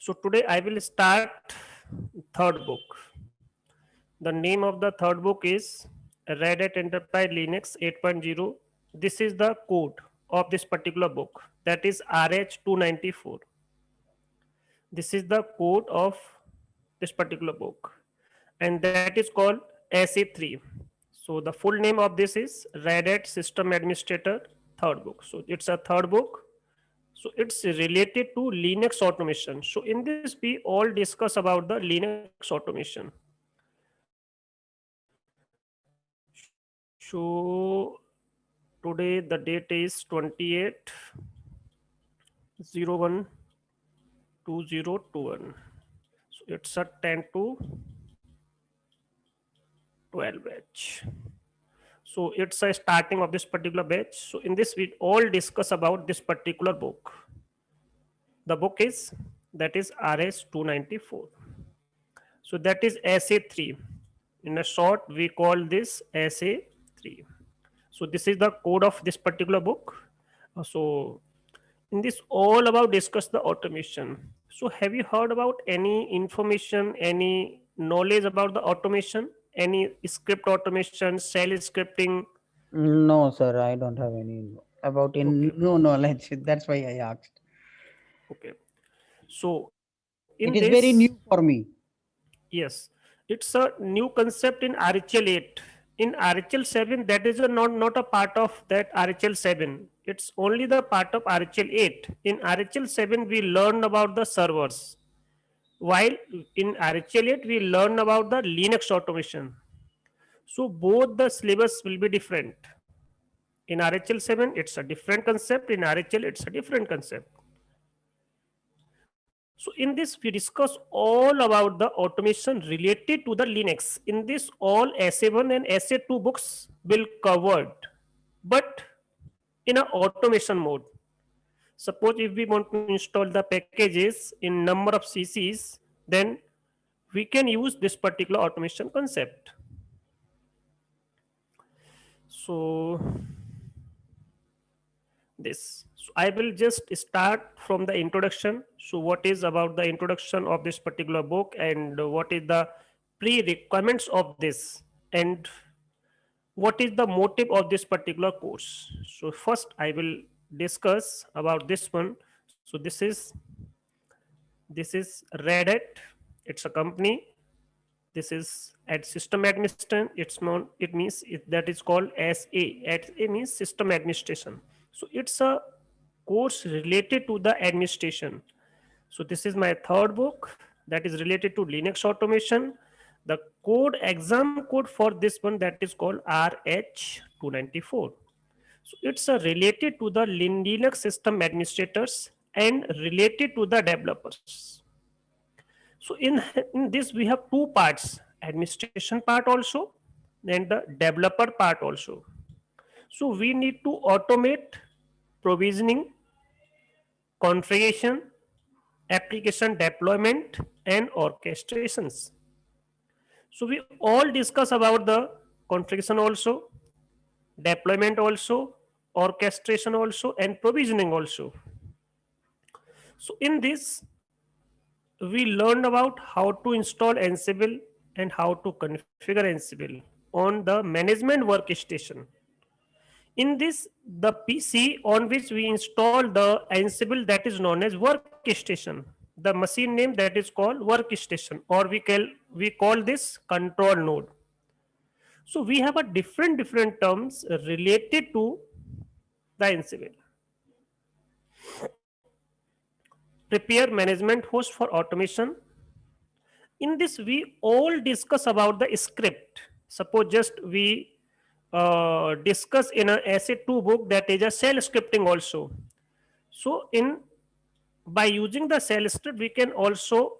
So today I will start third book. The name of the third book is Red Hat Enterprise Linux 8.0. This is the code of this particular book, that is RH294. This is the code of this particular book, and that is called SE3. So the full name of this is Red Hat System Administrator third book. So it's a third book. So it's related to Linux automation. So in this we all discuss about the Linux automation. So today the date is 28/01/2021. So it's a 10 to 12 batch. So it's a starting of this particular batch. So in this we all discuss about this particular book. The book is, that is RS294. So that is SA3. In a short, we call this SA3. So this is the code of this particular book. So in this all about discuss the automation. So have you heard about any information, any knowledge about the automation, any script automation, shell scripting? No, sir, I don't have any about Okay, no knowledge. That's why I asked. okay. So in It this, is very new for me. yes, it's a new concept in RHL 8. In RHL 7, that is not a part of that RHL 7. It's only the part of RHL 8. In RHL 7, we learn about the servers. While in RHL 8, we learn about the Linux automation. So both the syllabus will be different. In RHL 7, it's a different concept. In RHL, it's a different concept. So in this, we discuss all about the automation related to the Linux. In this, all SA1 and SA2 books will covered, but in a automation mode. Suppose if we want to install the packages in number of CCs, then we can use this particular automation concept. So this. So I will just start from the introduction. So what is about the introduction of this particular book, and what is the pre-requirements of this, and what is the motive of this particular course. So first I will discuss about this one. So this is Red Hat. It's a company. This is at system administration. It's known. It means that is called SA. SA means system administration. So it's a course related to the administration. So this is my third book that is related to Linux automation. The code exam code for this one, that is called RH294. So it's related to the Linux system administrators and related to the developers. So in this we have two parts, administration part also and the developer part also. So we need to automate provisioning, configuration, application deployment, and orchestrations. So we all discuss about the configuration also, deployment also, orchestration also, and provisioning also. So in this, we learned about how to install Ansible and how to configure Ansible on the management workstation. In this, the PC on which we install the Ansible, that is known as workstation. The machine name, that is called workstation, or we call this control node. So we have a different terms related to the Ansible. Prepare management host for automation. In this, we all discuss about the script. Suppose just we discuss in a SA2 book, that is a shell scripting also. So in by using the shell script, we can also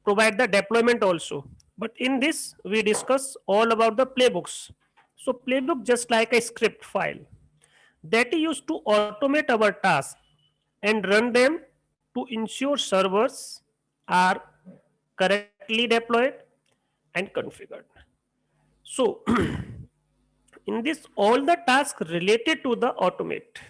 provide the deployment also. But in this, we discuss all about the playbooks. So playbook just like a script file that is used to automate our tasks and run them to ensure servers are correctly deployed and configured. So in this, all the tasks related to the automate.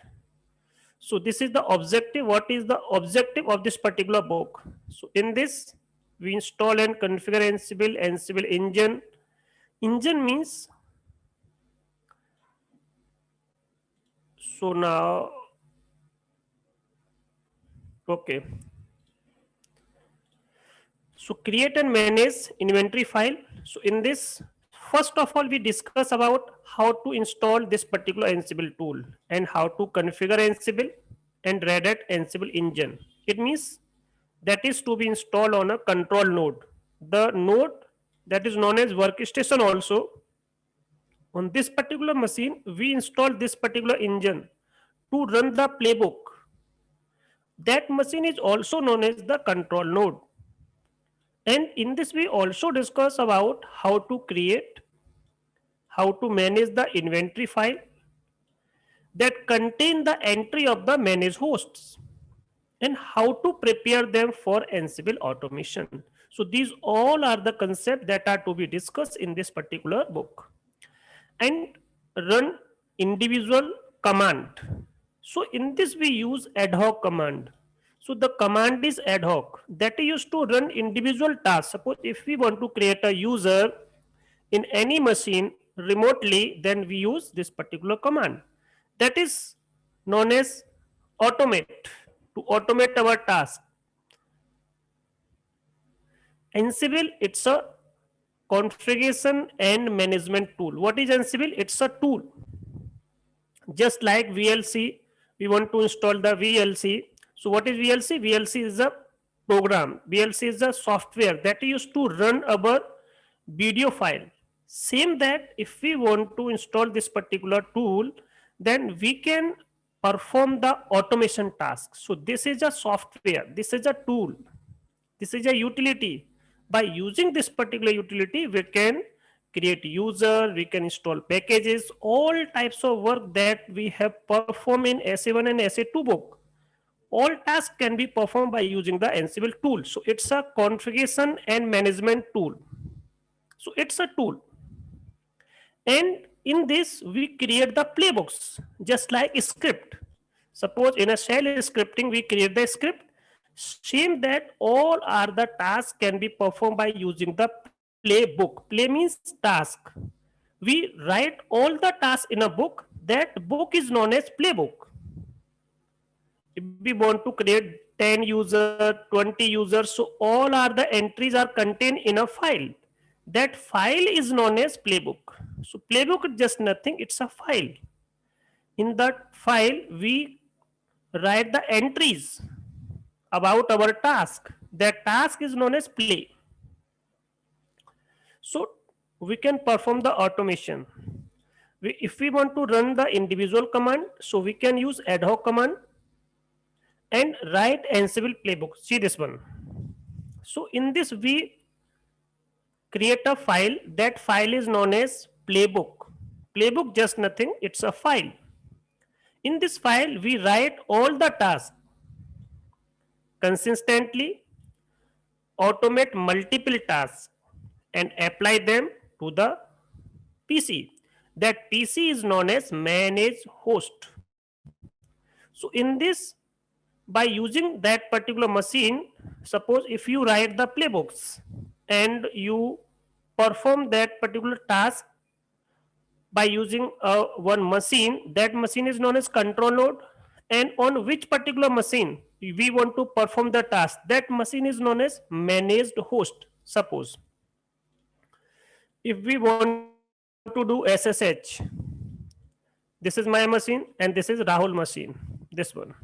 So this is the objective. What is the objective of this particular book? So in this, we install and configure Ansible engine. Engine means, so now, okay. So create and manage inventory file. So in this, first of all, we discuss about how to install this particular Ansible tool and how to configure Ansible and Red Hat Ansible engine. It means that is to be installed on a control node. The node that is known as workstation also. On this particular machine, we install this particular engine to run the playbook. That machine is also known as the control node. And in this, we also discuss about how to create, how to manage the inventory file that contain the entry of the managed hosts, and how to prepare them for Ansible automation. So these all are the concepts that are to be discussed in this particular book. And run individual command. So in this we use ad hoc command. So the command is ad hoc, that is used to run individual tasks. Suppose if we want to create a user in any machine remotely, then we use this particular command. That is known as automate, to automate our task. Ansible, it's a configuration and management tool. What is Ansible? It's a tool. Just like VLC, we want to install the VLC. So what is VLC? VLC is a program. VLC is a software that is used to run our video file. Same that if we want to install this particular tool, then we can perform the automation task. So this is a software, this is a tool, this is a utility. By using this particular utility, we can create user, we can install packages, all types of work that we have performed in SA1 and SA2 book. All tasks can be performed by using the Ansible tool. So it's a configuration and management tool. So it's a tool. And in this, we create the playbooks, just like a script. Suppose in a shell scripting, we create the script. Same that all are the tasks can be performed by using the playbook. Play means task. We write all the tasks in a book. That book is known as playbook. If we want to create 10 users, 20 users, so all are the entries are contained in a file. That file is known as playbook. So playbook is just nothing, it's a file. In that file, we write the entries about our task. That task is known as play. So we can perform the automation. If we want to run the individual command, so we can use ad hoc command and write Ansible playbook. See this one. So in this, we create a file. That file is known as playbook. Playbook just nothing, it's a file. In this file, we write all the tasks consistently, automate multiple tasks, and apply them to the PC. That PC is known as managed host. So in this, by using that particular machine, suppose if you write the playbooks and you perform that particular task by using one machine, that machine is known as control node. And on which particular machine we want to perform the task, that machine is known as managed host. Suppose if we want to do SSH, this is my machine and this is Rahul machine, this one.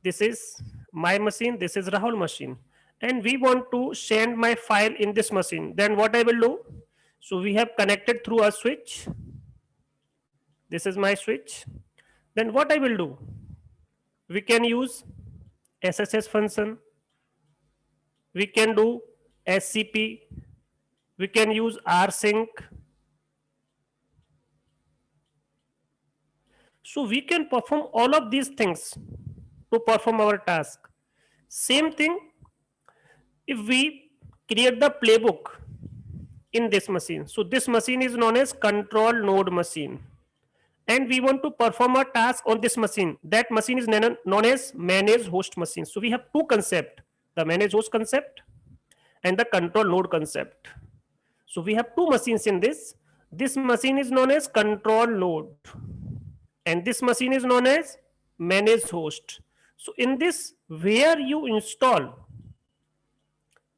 This is my machine, this is Rahul machine, and we want to send my file in this machine. Then what I will do? So we have connected through a switch. This is my switch. Then what I will do? We can use SSH function. We can do SCP. We can use rsync. So we can perform all of these things to perform our task. Same thing if we create the playbook in this machine. So this machine is known as control node machine. and we want to perform a task on this machine. That machine is known as managed host machine. So we have two concepts, the managed host concept and the control node concept. So we have two machines in this. This machine is known as control node and this machine is known as managed host. So in this, where you install,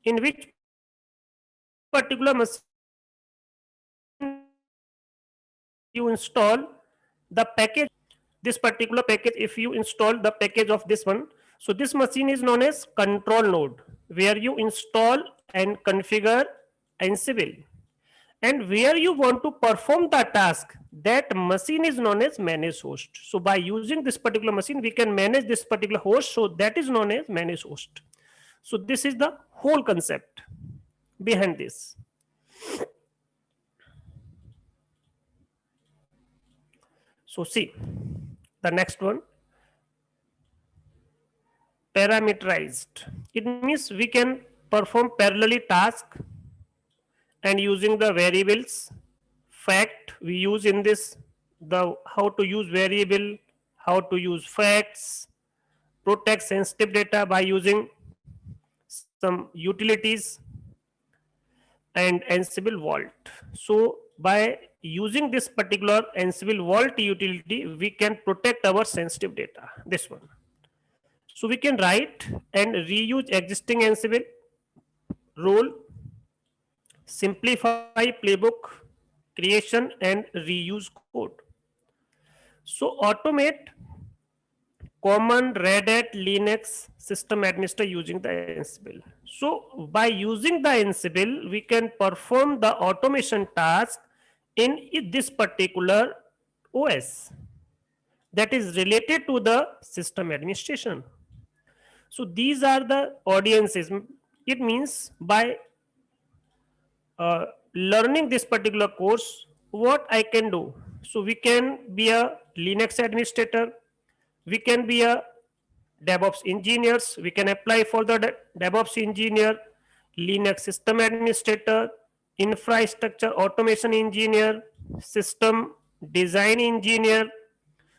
in which particular machine you install the package, this particular package, if you install the package of this one, so this machine is known as control node, where you install and configure Ansible. And where you want to perform the task, that machine is known as managed host. So by using this particular machine, we can manage this particular host. So that is known as managed host. So this is the whole concept behind this. So see the next one, parameterized. It means we can perform parallelly task and using the variables. Fact we use in this, the how to use variable, how to use facts, protect sensitive data by using some utilities and Ansible Vault. So by using this particular Ansible Vault utility, we can protect our sensitive data, this one. So we can write and reuse existing Ansible role, simplify playbook creation and reuse code. So automate common Red Hat Linux system administrator using the Ansible. So by using the Ansible, we can perform the automation task in this particular OS that is related to the system administration. So these are the audiences. It means by learning this particular course, what I can do. So we can be a Linux administrator, we can be a DevOps engineers, we can apply for the DevOps engineer, Linux system administrator, infrastructure automation engineer, system design engineer.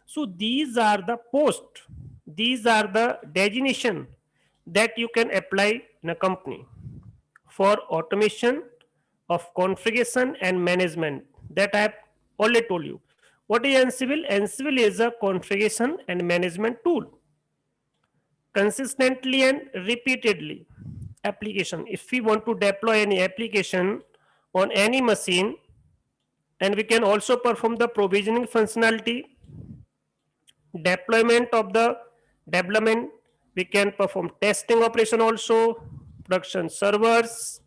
So these are the posts, these are the designation that you can apply in a company for automation of configuration and management that I have already told you. What is Ansible? Ansible is a configuration and management tool. Consistently and repeatedly application. If we want to deploy any application on any machine, and we can also perform the provisioning functionality, deployment of the development, we can perform testing operation also, production servers,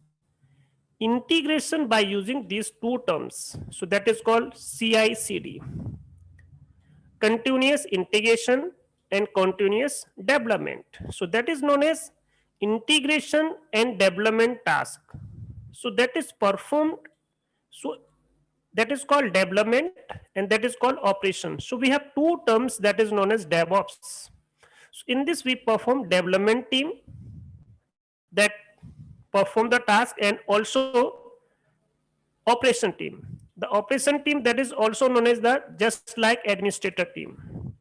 integration by using these two terms. So that is called CI/CD, continuous integration and continuous development. So that is known as integration and development task. So that is performed. So that is called development and that is called operation. So we have two terms that is known as DevOps. So in this we perform development team that perform the task and also operation team. The operation team that is also known as the just like administrator team.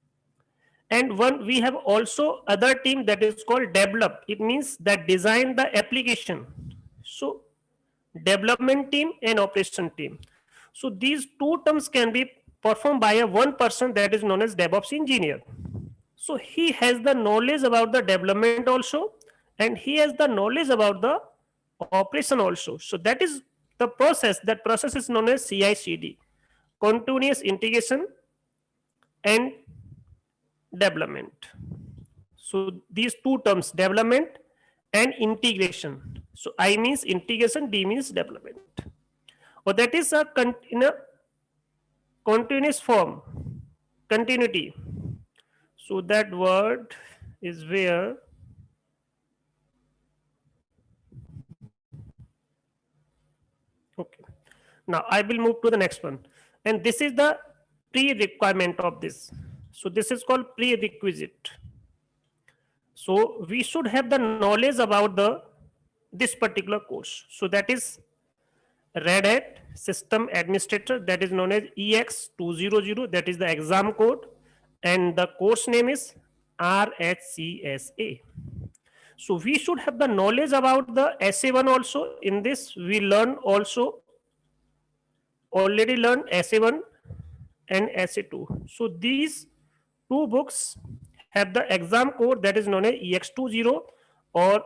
And one we have also other team that is called develop. It means that design the application. So development team and operation team. So these two terms can be performed by a one person that is known as DevOps engineer. So he has the knowledge about the development also and he has the knowledge about the operation also. So that is the process. That process is known as CI/CD, continuous integration and development. So these two terms, development and integration. So I means integration, D means development. Or that is in a continuous form, continuity. So that word is where okay. Now I will move to the next one. And this is the pre-requirement of this. So this is called prerequisite. So we should have the knowledge about the this particular course. So that is Red Hat System Administrator, that is known as EX200, that is the exam code, and the course name is RHCSA. So we should have the knowledge about the SA1 also. In this we already learned SA1 and SA2. So these two books have the exam code that is known as EX20, or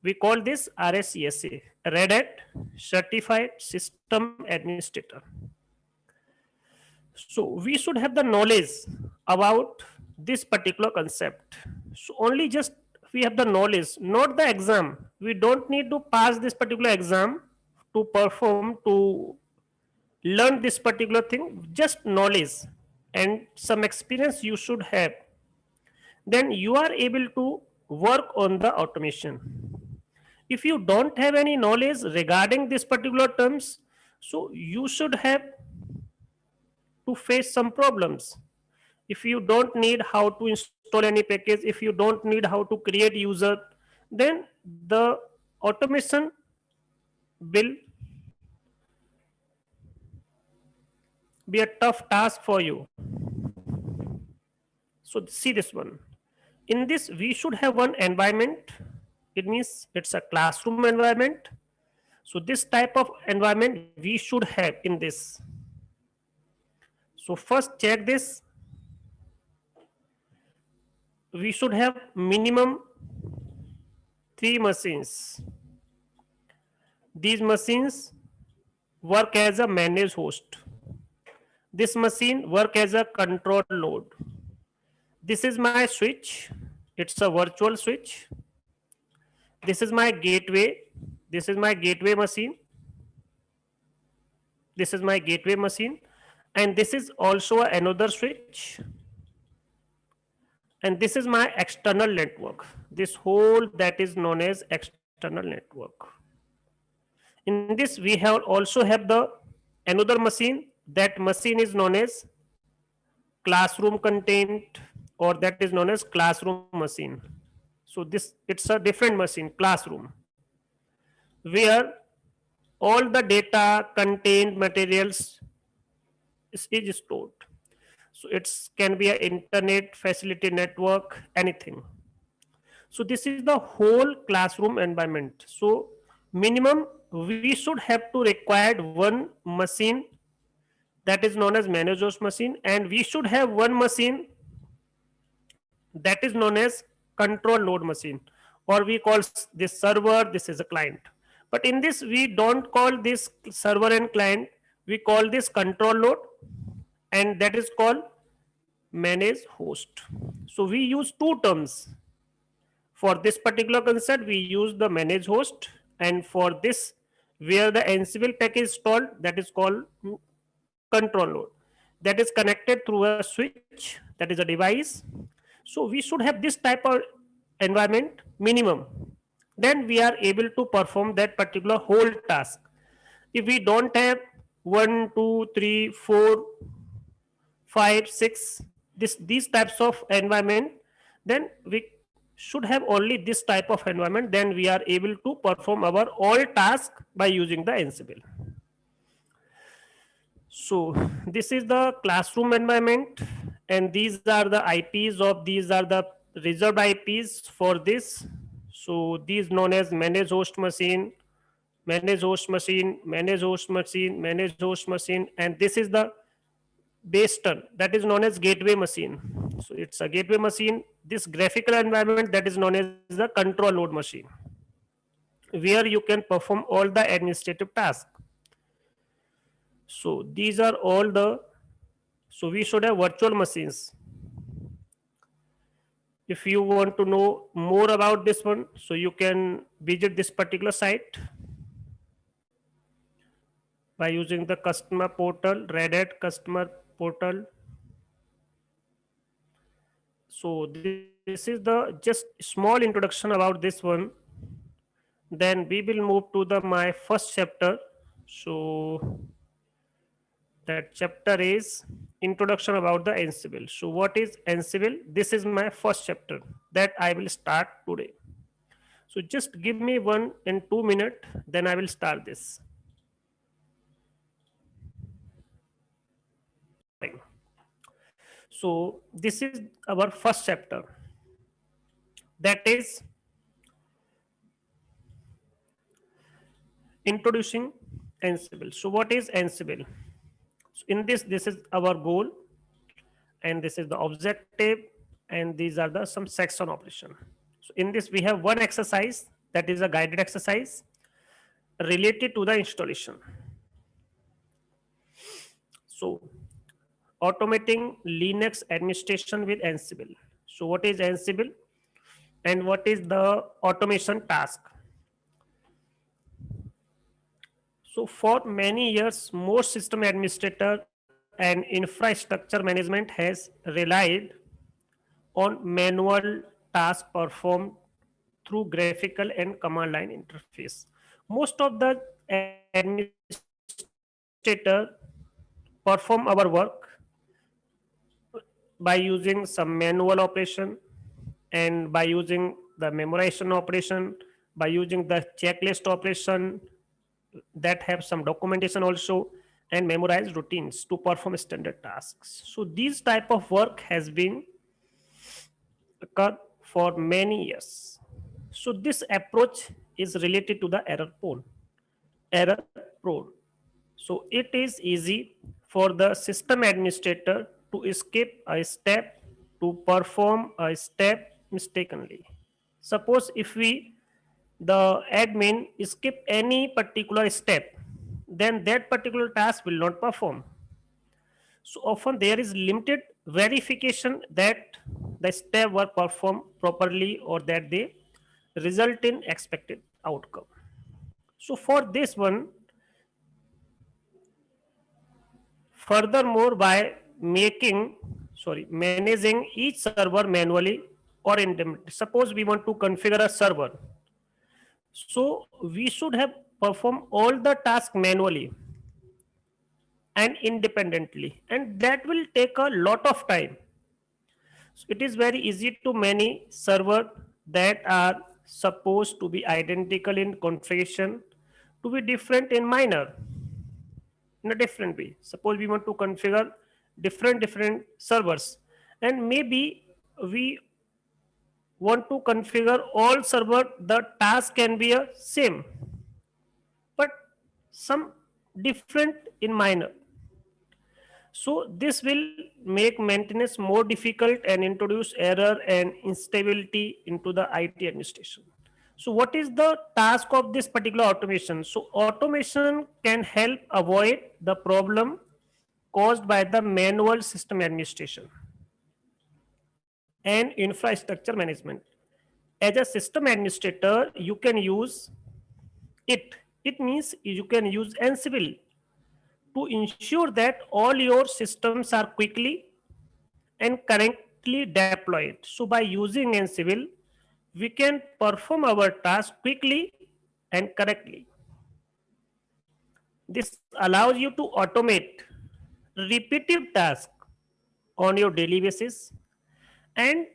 we call this RSCSA, Red Hat Certified System Administrator. So we should have the knowledge about this particular concept. So only just we have the knowledge, not the exam. We don't need to pass this particular exam to perform, to learn this particular thing. Just knowledge and some experience you should have, then you are able to work on the automation. If you don't have any knowledge regarding this particular terms, so you should have to face some problems. If you don't need how to install any package, if you don't need how to create user, then the automation will be a tough task for you. So see this one. In this we should have one environment. It means it's a classroom environment. So this type of environment we should have in this. So first check this. We should have minimum 3 machines. These machines work as a managed host. This machine work as a control node. This is my switch. It's a virtual switch. This is my gateway. This is my gateway machine. This is my gateway machine. And this is also another switch. And this is my external network. This whole that is known as external network. In this we have also have the another machine. That machine is known as classroom content, or that is known as classroom machine. So this, it's a different machine, classroom, where all the data, content, materials is stored. So it can be an internet facility, network, anything. So this is the whole classroom environment. So minimum we should have to required one machine that is known as managed host machine, and we should have one machine that is known as control node machine, or we call this server, this is a client. But in this we don't call this server and client, we call this control node, and that is called managed host. So we use two terms. For this particular concept we use the managed host, and for this where the Ansible package is installed, that is called control node, that is connected through a switch, that is a device. So we should have this type of environment minimum, then we are able to perform that particular whole task. If we don't have 1, 2, 3, 4, 5, 6 these types of environment, then we should have only this type of environment, then we are able to perform our all tasks by using the Ansible. So this is the classroom environment, and these are the IPs of, these are the reserved IPs for this. So these known as managed host machine, managed host machine, managed host machine, managed host machine, and this is the base term that is known as gateway machine. So it's a gateway machine. This graphical environment that is known as the control node machine, where you can perform all the administrative tasks. So these are all the, so we should have virtual machines. If you want to know more about this one, so you can visit this particular site by using the customer portal, Red Hat customer portal. So this is the just small introduction about this one. Then we will move to the my first chapter. So that chapter is introduction about the Ansible. So what is Ansible? This is my first chapter that I will start today. So just give me 1 and 2 minutes, then I will start this. So this is our first chapter, that is introducing Ansible. So what is Ansible? So in this is our goal, and this is the objective, and these are the some section operation. So in this we have one exercise, that is a guided exercise related to the installation. So automating Linux administration with Ansible. So what is Ansible and what is the automation task? So for many years, most system administrator and infrastructure management has relied on manual tasks performed through graphical and command line interface. Most of the administrator perform our work by using some manual operation, and by using the memorization operation, by using the checklist operation that have some documentation also, and memorize routines to perform standard tasks. So these type of work has been occurred for many years. So this approach is related to the error prone. Error prone. So it is easy for the system administrator to skip a step, to perform a step mistakenly. Suppose if the admin skip any particular step, then that particular task will not perform. So often there is limited verification that the step were performed properly or that they result in expected outcome. So for this one, furthermore, by managing each server manually or independently. Suppose we want to configure a server, so we should have performed all the tasks manually and independently, and that will take a lot of time. So it is very easy to manage server that are supposed to be identical in configuration to be different in minor, in a different way. Suppose we want to configure different servers, and maybe we want to configure all server, the task can be a same, but some different in minor. So this will make maintenance more difficult and introduce error and instability into the IT administration. So what is the task of this particular automation? So automation can help avoid the problem caused by the manual system administration and infrastructure management. As a system administrator, you can use it. It means you can use Ansible to ensure that all your systems are quickly and correctly deployed. So by using Ansible, we can perform our task quickly and correctly. This allows you to automate repetitive tasks on your daily basis and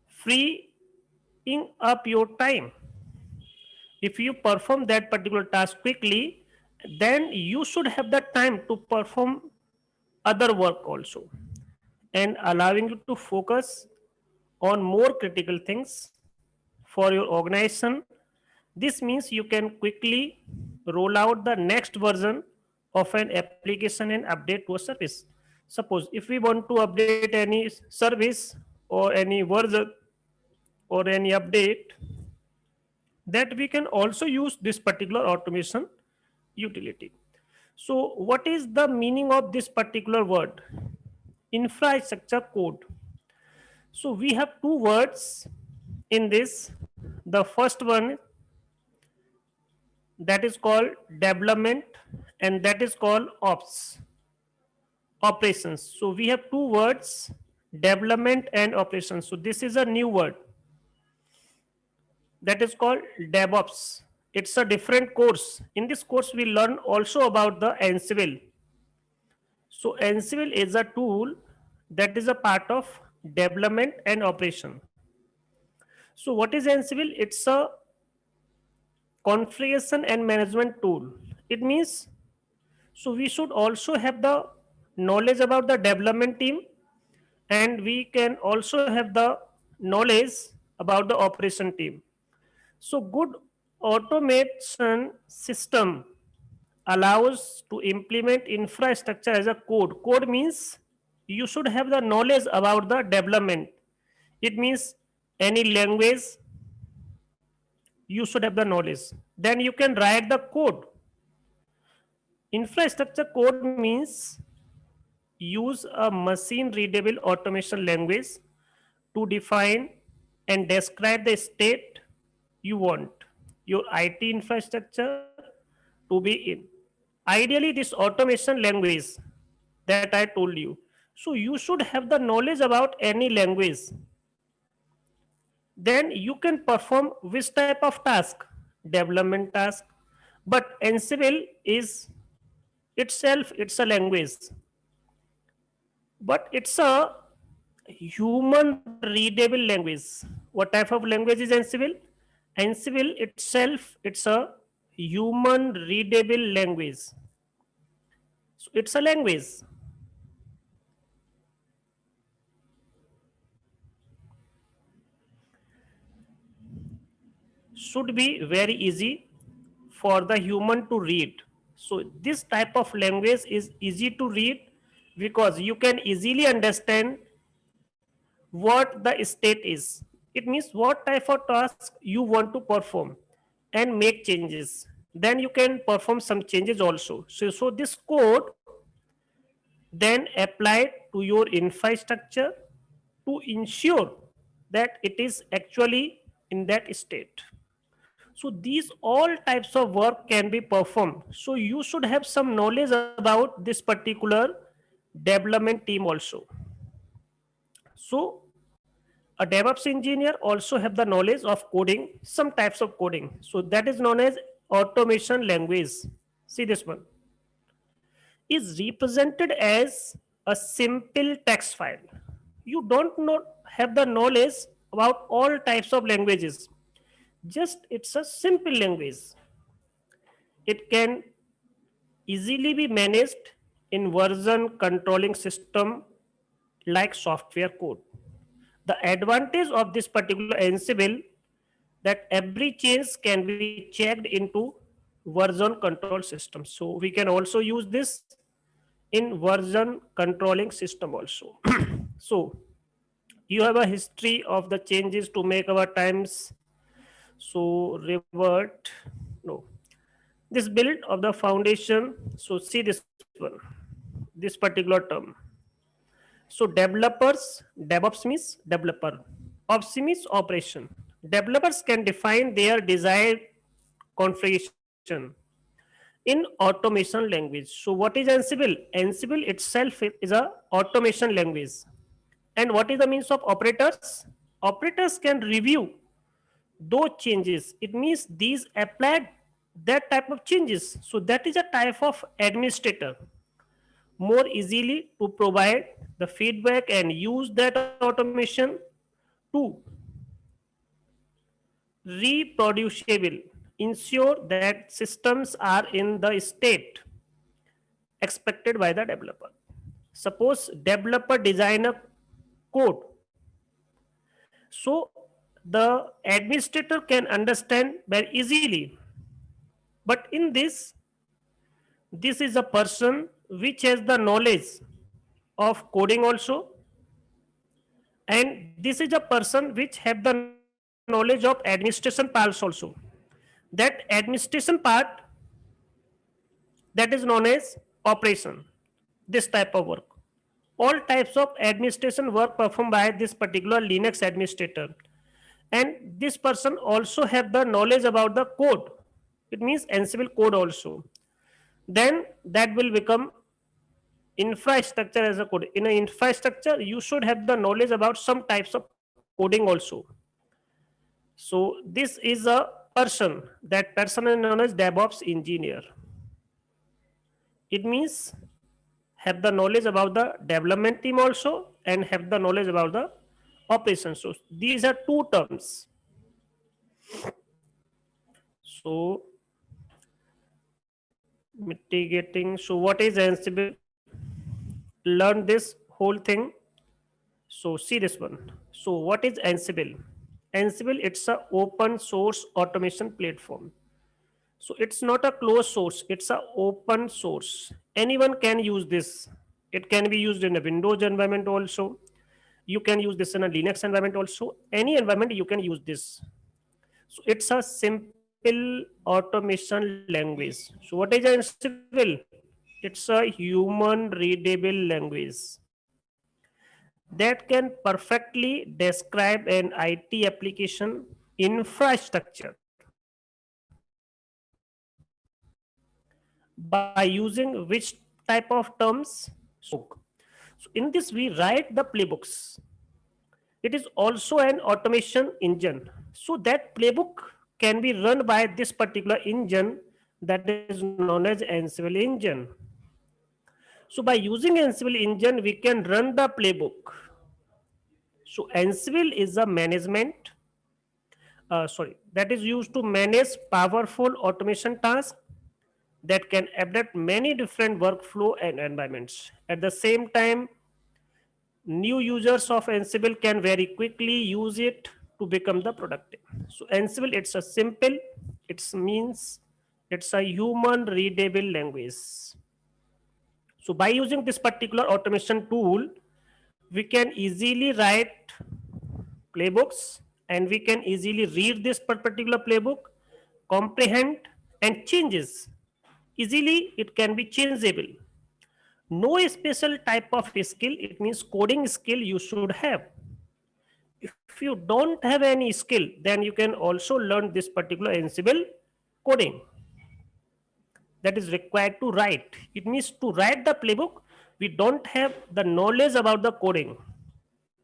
freeing up your time. If you perform that particular task quickly, then you should have the time to perform other work also, and allowing you to focus on more critical things for your organization. This means you can quickly roll out the next version of an application and update to a service. Suppose if we want to update any service or any version or any update, that we can also use this particular automation utility. So what is the meaning of this particular word? Infrastructure code. So we have two words in this. The first one, that is called development, and that is called ops, operations. So we have two words, development and operations. So this is a new word that is called DevOps. It's a different course. In this course, we learn also about the Ansible. So Ansible is a tool that is a part of development and operation. So what is Ansible? It's a configuration and management tool. It means, so we should also have the knowledge about the development team and we can also have the knowledge about the operation team. So good automation system allows to implement infrastructure as a code. Code means you should have the knowledge about the development. It means any language you should have the knowledge. Then you can write the code. Infrastructure code means use a machine readable automation language to define and describe the state you want your IT infrastructure to be in. Ideally, this automation language that I told you. So you should have the knowledge about any language. Then you can perform which type of task? Development task. But Ansible is itself, it's a language. But it's a human readable language. What type of language is Ansible? Ansible itself, it's a human readable language. So it's a language. Should be very easy for the human to read. So this type of language is easy to read because you can easily understand what the state is. It means what type of task you want to perform and make changes. Then you can perform some changes also. So this code then applied to your infrastructure to ensure that it is actually in that state. So these all types of work can be performed. So you should have some knowledge about this particular development team also. So a DevOps engineer also have the knowledge of coding, some types of coding. So that is known as automation language. See this one is represented as a simple text file. You don't know, have the knowledge about all types of languages. Just it's a simple language. It can easily be managed in version controlling system like software code. The advantage of this particular Ansible that every change can be checked into version control system. So we can also use this in version controlling system also. So you have a history of the changes to make our times. So revert, no, this build of the foundation. So see this one, this particular term. So developers, DevOps means developer, ops means operation. Developers can define their desired configuration in automation language. So what is Ansible? Ansible itself is a automation language. And what is the means of operators? Operators can review those changes. It means these applied that type of changes. So that is a type of administrator more easily to provide the feedback and use that automation to reproducible, ensure that systems are in the state expected by the developer. Suppose developer design a code, so the administrator can understand very easily. But in this is a person which has the knowledge of coding also, and this is a person which have the knowledge of administration parts also. That administration part, that is known as operation, this type of work. All types of administration work performed by this particular Linux administrator, and this person also have the knowledge about the code. It means Ansible code also. Then that will become infrastructure as a code. In an infrastructure you should have the knowledge about some types of coding also. So this is a person, that person is known as DevOps engineer. It means have the knowledge about the development team also and have the knowledge about the operations. So these are two terms. So mitigating. So what is Ansible? Learn this whole thing So see this one. So what is Ansible? Ansible, it's a open source automation platform. So it's not a closed source, it's a open source. Anyone can use this. It can be used in a Windows environment also. You can use this in a Linux environment also. Any environment you can use this. So it's a simple automation language. So what is Ansible? It's a human readable language that can perfectly describe an IT application infrastructure by using which type of terms? So in this we write the playbooks. It is also an automation engine. So that playbook can be run by this particular engine that is known as Ansible engine. So by using Ansible engine, we can run the playbook. So Ansible is a management, that is used to manage powerful automation tasks that can adapt many different workflow and environments. At the same time, new users of Ansible can very quickly use it to become the productive. So Ansible, it's a simple, it means it's a human readable language. So by using this particular automation tool, we can easily write playbooks and we can easily read this particular playbook, comprehend and changes. Easily it can be changeable. No special type of skill, it means coding skill you should have. If you don't have any skill, then you can also learn this particular Ansible coding that is required to write. It means to write the playbook, we don't have the knowledge about the coding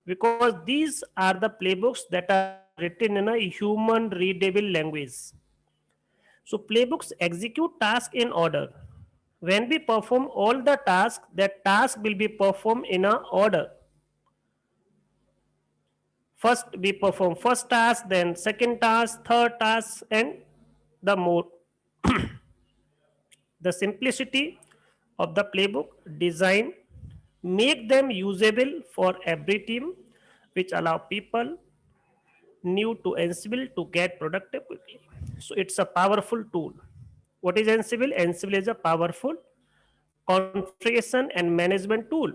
because these are the playbooks that are written in a human readable language. So playbooks execute tasks in order. When we perform all the tasks, that task will be performed in a order. First we perform first task, then second task, third task, and the more. The simplicity of the playbook design make them usable for every team, which allow people new to Ansible to get productive quickly. So it's a powerful tool. What is Ansible? Ansible is a powerful configuration and management tool.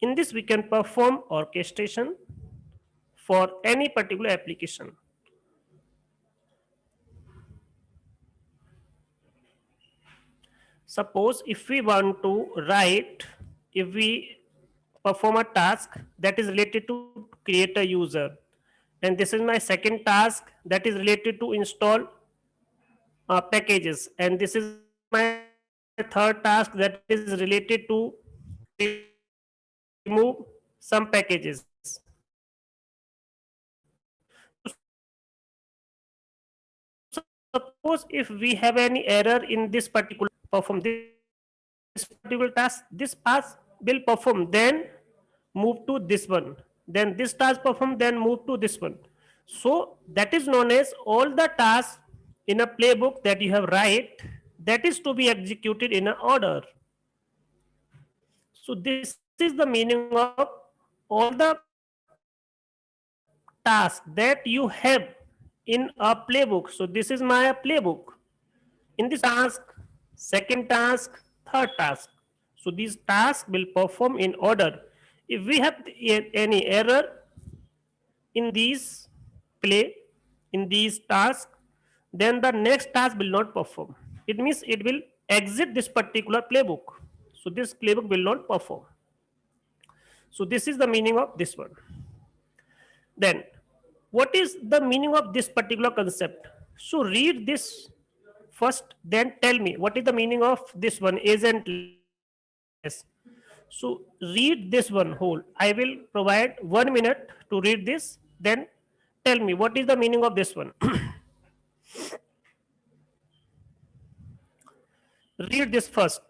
In this, we can perform orchestration for any particular application. Suppose if we want to write, if we perform a task that is related to create a user, and this is my second task that is related to install packages, and this is my third task that is related to remove some packages. So suppose if we have any error in this particular perform this particular task, this task will perform, then move to this one, then this task perform, then move to this one. So that is known as all the tasks in a playbook that you have write, that is to be executed in an order. So this is the meaning of all the tasks that you have in a playbook. So this is my playbook. In this task, second task, third task. So these tasks will perform in order. If we have any error in these play, in these tasks, then the next task will not perform. It means it will exit this particular playbook. So this playbook will not perform. So this is the meaning of this one. Then what is the meaning of this particular concept? So read this first, then tell me what is the meaning of this one, agentless. So read this one whole. I will provide 1 minute to read this, then tell me what is the meaning of this one. Read this first.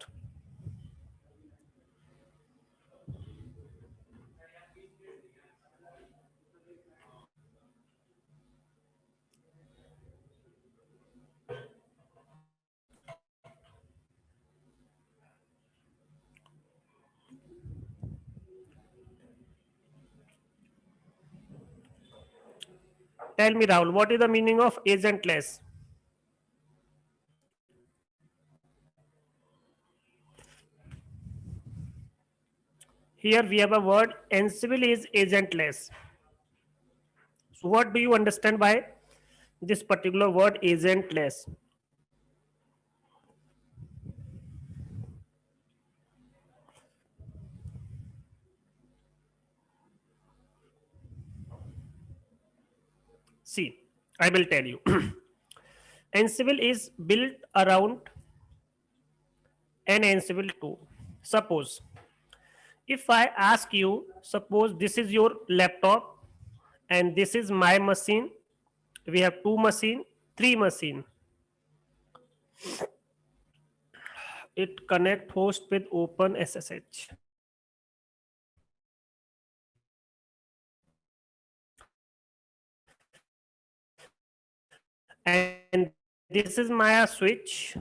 tell me, Rahul, what is the meaning of agentless? Here we have a word, Ansible is agentless. So what do you understand by this particular word, agentless? See, I will tell you. Ansible is built around an Ansible tool. Suppose if I ask you, suppose this is your laptop and this is my machine. We have two machine, three machine. It connect host with Open SSH. And this is my switch.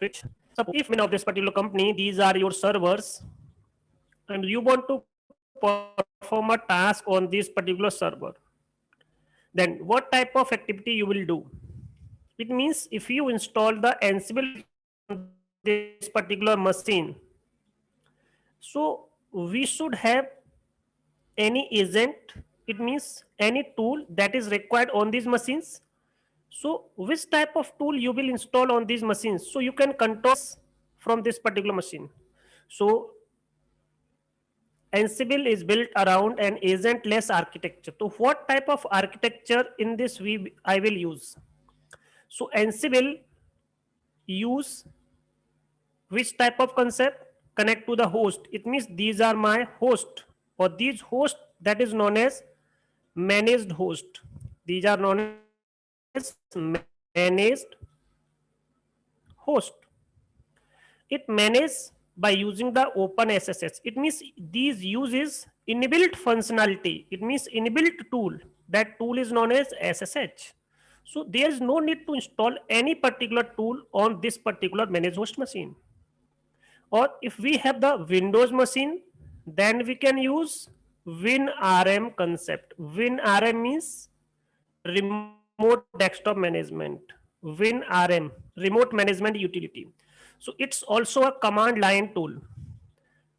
So if of this particular company, these are your servers, and you want to perform a task on this particular server, then what type of activity you will do? It means if you install the Ansible on this particular machine, so we should have any agent. It means any tool that is required on these machines. So which type of tool you will install on these machines, so you can control from this particular machine. So Ansible is built around an agentless architecture. So what type of architecture in this I will use? So Ansible use which type of concept? Connect to the host. It means these are my host, or these host that is known as managed host. These are known as managed host. It manages by using the Open SSH. It means these uses inbuilt functionality. It means inbuilt tool. That tool is known as SSH. So there is no need to install any particular tool on this particular managed host machine. Or if we have the Windows machine, then we can use WinRM concept. WinRM means remote desktop management. WinRM, remote management utility. So it's also a command line tool.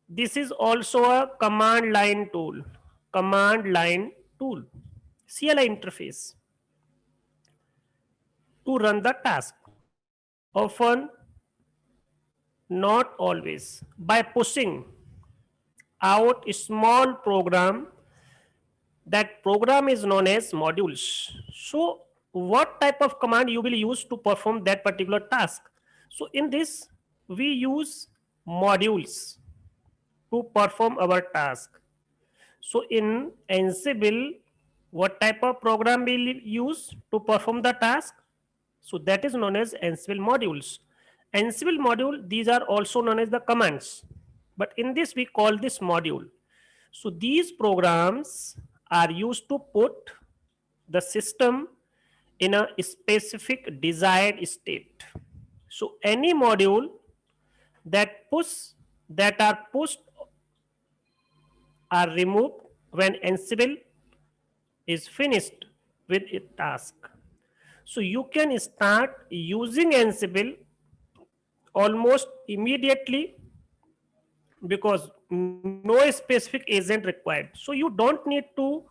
This is also a command line tool. Command line tool. CLI interface to run the task. Often, not always, by pushing out a small program. That program is known as modules. So what type of command you will use to perform that particular task? So in this, we use modules to perform our task. So in Ansible, what type of program will use to perform the task? So that is known as Ansible modules. Ansible module, these are also known as the commands. But in this, we call this module. So these programs are used to put the system in a specific desired state. So any module that are pushed are removed when Ansible is finished with its task. So you can start using Ansible almost immediately because no specific agent required. So you don't need to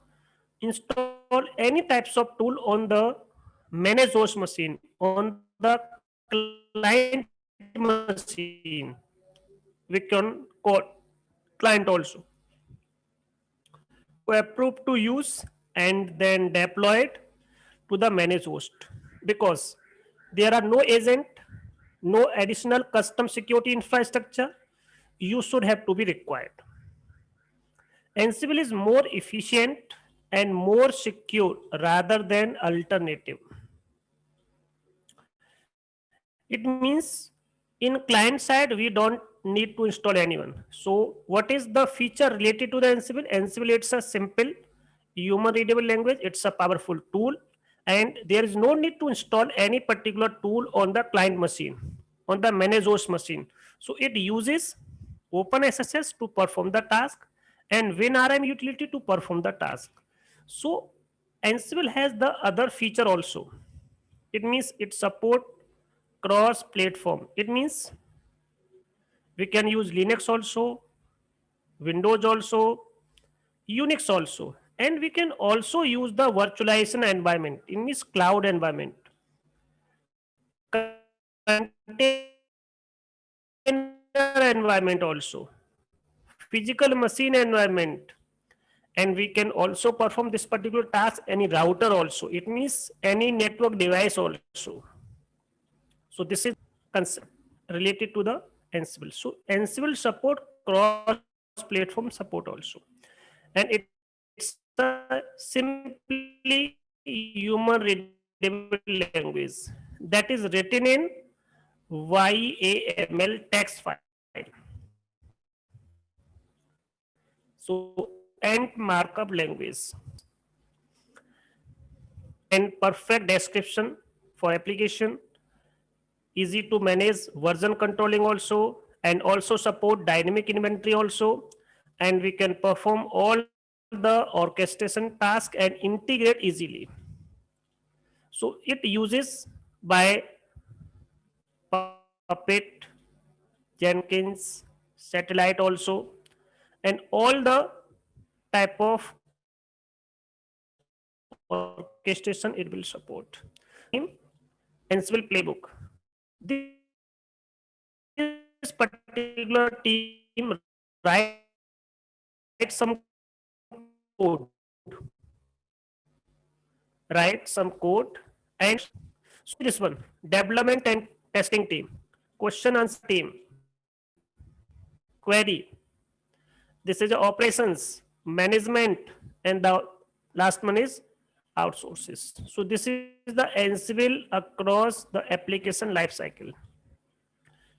install any types of tool on the managed host machine. On the client machine, we can call client also to approve to use and then deploy it to the managed host, because there are no agent, no additional custom security infrastructure you should have to be required. Ansible is more efficient and more secure rather than alternative. It means in client side, we don't need to install anyone. So what is the feature related to the Ansible? Ansible, it's a simple human readable language. It's a powerful tool, and there is no need to install any particular tool on the client machine, on the managed host machine. So it uses OpenSSH to perform the task and WinRM utility to perform the task. So Ansible has the other feature also. It means it support cross platform. It means we can use Linux also, Windows also, Unix also, and we can also use the virtualization environment. It means cloud environment, container environment also, physical machine environment, and we can also perform this particular task any router also. It means any network device also. So this is concept related to the Ansible. So Ansible support cross platform support also, and it's a simply human readable language that is written in YAML text file. So and markup language and perfect description for application, easy to manage version controlling also, and also support dynamic inventory also, and we can perform all the orchestration task and integrate easily. So it uses by Puppet, Jenkins, Satellite also, and all the type of orchestration it will support. Next team, Ansible playbook. This particular team write some code, write some code, and so this one, development and testing team, question answer team, query. This is operations, management, and the last one is outsources. So this is the Ansible across the application lifecycle.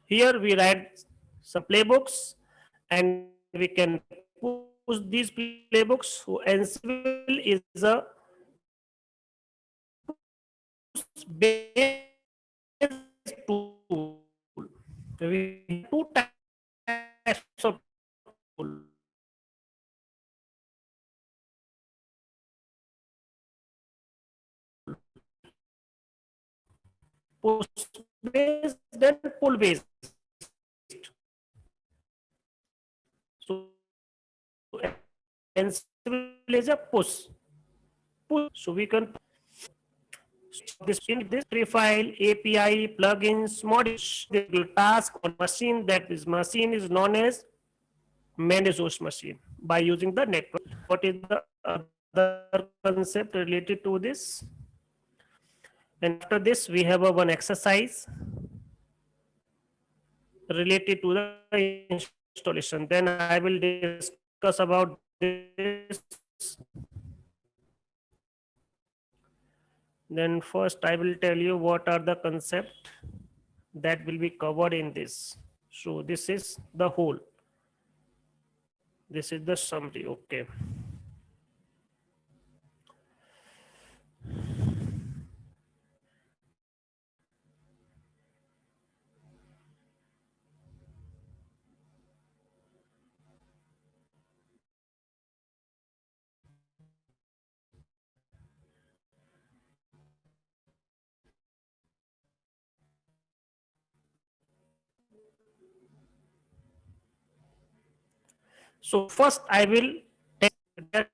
Here we write some playbooks and we can push these playbooks. So Ansible is a So first I will tell that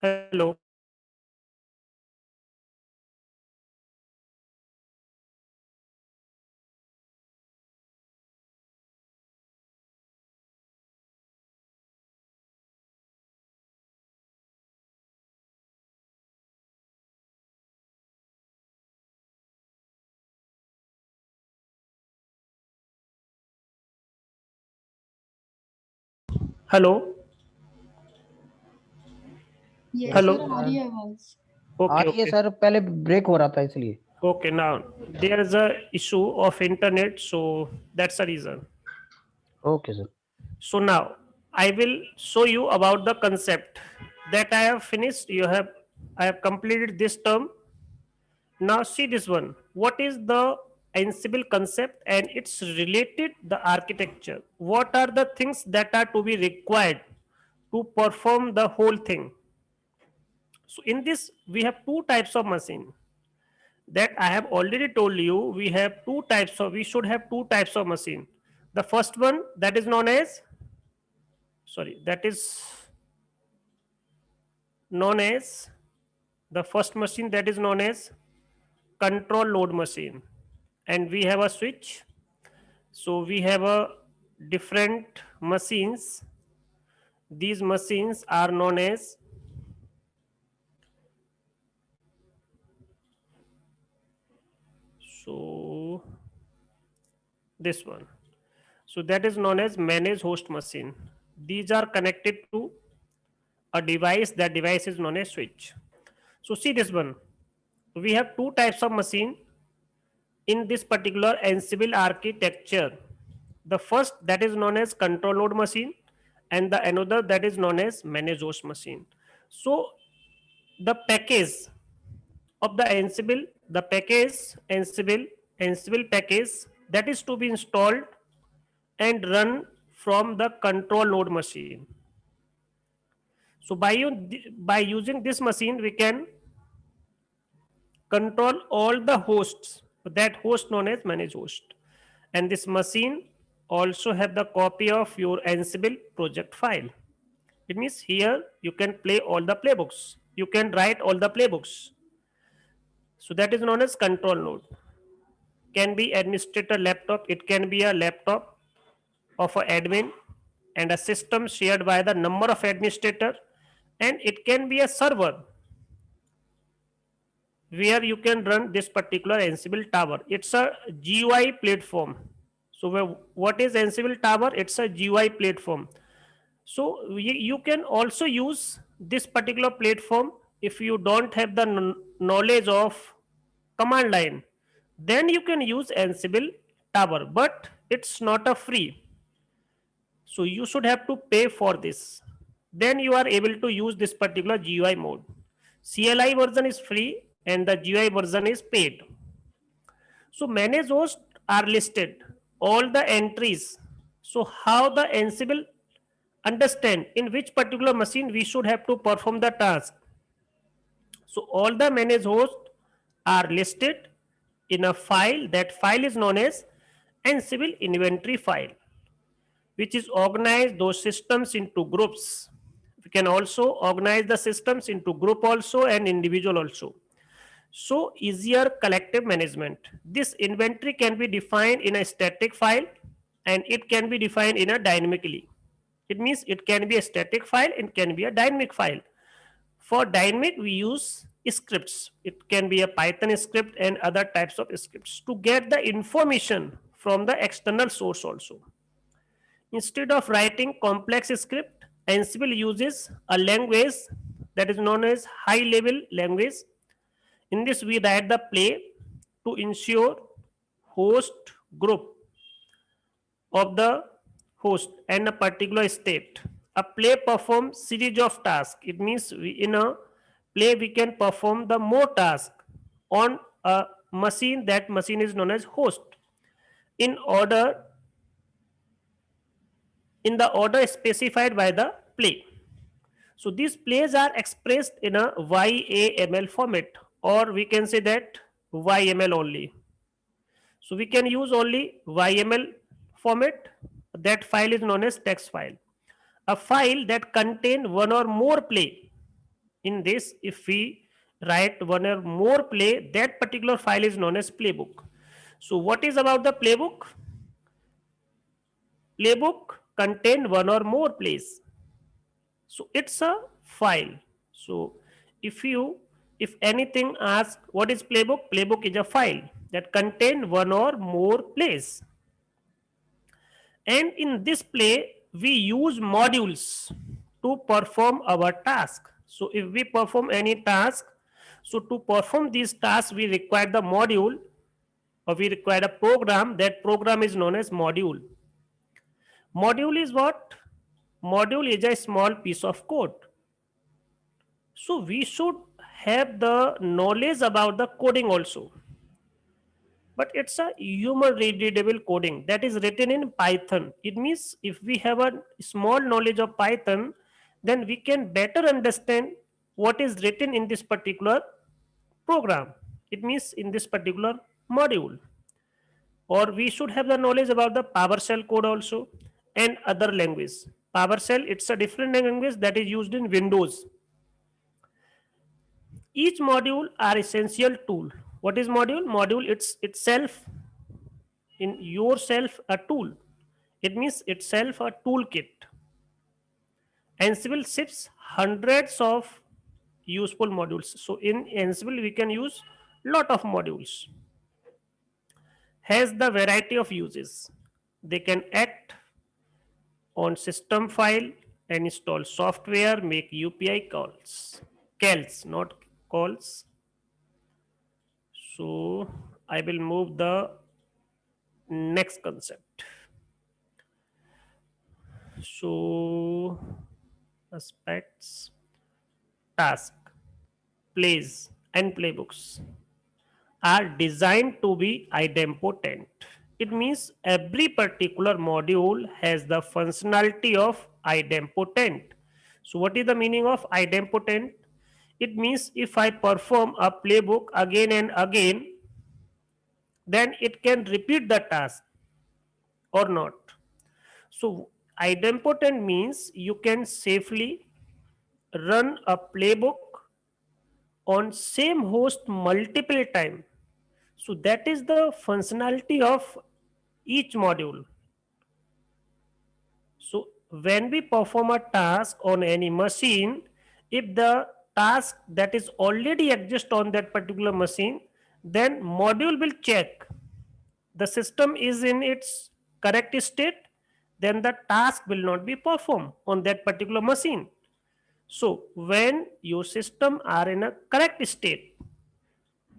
hello. Hello Yes, hello sir, आ रही है आवाज। Okay ये okay sir पहले break हो रहा था इसलिए। okay now there is a issue of internet, so that's the reason. Okay sir. So now I will show you about the concept that I have finished. I have completed this term. Now see this one. What is the Ansible concept and its related the architecture. What are the things that are to be required to perform the whole thing? So in this, we have two types of machine that I have already told you. We should have two types of machine. The first one that is known as, that is known as the first machine that is known as control load machine, and we have a switch. So we have a different machines. These machines are known as this one. So that is known as managed host machine. These are connected to a device. That device is known as switch. So see this one. We have two types of machine in this particular Ansible architecture. The first that is known as control node machine, and the another that is known as managed host machine. So the package of the Ansible, Ansible package that is to be installed and run from the control node machine. So by using this machine, we can control all the hosts. That host known as managed host, and this machine also have the copy of your Ansible project file. It means here you can play all the playbooks. You can write all the playbooks. So that is known as control node. Can be administrator laptop. It can be a laptop of an admin and a system shared by the number of administrator, and it can be a server where you can run this particular Ansible tower. It's a GUI platform. So what is Ansible tower? It's a GUI platform. So you can also use this particular platform if you don't have the knowledge of command line. Then you can use Ansible tower, but it's not a free. So you should have to pay for this. Then you are able to use this particular GUI mode. CLI version is free and the GUI version is paid. So managed hosts are listed, all the entries. So how the Ansible understand in which particular machine we should have to perform the task. So all the managed hosts are listed in a file. That file is known as Ansible inventory file, which is organize those systems into groups. We can also organize the systems into group also and individual also. So easier collective management. This inventory can be defined in a static file and it can be defined in a dynamically. It means it can be a static file and can be a dynamic file. For dynamic, we use scripts. It can be a Python script and other types of scripts to get the information from the external source also. Instead of writing complex script, Ansible uses a language that is known as high level language. In this, we write the play to ensure host group of the host and a particular state. A play performs series of tasks. It means in a play we can perform the more task on a machine. That machine is known as host in the order specified by the play. So these plays are expressed in a YAML format, or we can say that YML only. So we can use only YML format. That file is known as text file. A file that contains one or more play. In this, if we write one or more play, that particular file is known as playbook. So what is about the playbook? Playbook contain one or more plays. So it's a file. So if anything asks what is playbook, playbook is a file that contain one or more plays. And in this play, we use modules to perform our task. So if we perform any task, so to perform these tasks, we require the module, or we require a program. That program is known as module. Module is what? Module is a small piece of code. So we should have the knowledge about the coding also. but it's a human readable coding that is written in Python. It means if we have a small knowledge of Python, then we can better understand what is written in this particular program. It means in this particular module. Or we should have the knowledge about the PowerShell code also and other language. PowerShell, it's a different language that is used in Windows. Each module are essential tool. What is module? Module, it's itself in yourself a tool. It means itself a toolkit. Ansible ships hundreds of useful modules. So in Ansible we can use lot of modules. Has the variety of uses. They can act on system file and install software, make UPI calls. Calls, not calls. So I will move the next concept. So aspects, task, plays and playbooks are designed to be idempotent. It means every particular module has the functionality of idempotent. So what is the meaning of idempotent? It means if I perform a playbook again and again, then it can repeat the task or not. So idempotent means you can safely run a playbook on same host multiple time. So that is the functionality of each module. So when we perform a task on any machine, if the task that is already exist on that particular machine, then module will check the system is in its correct state, then the task will not be performed on that particular machine. So when your system are in a correct state,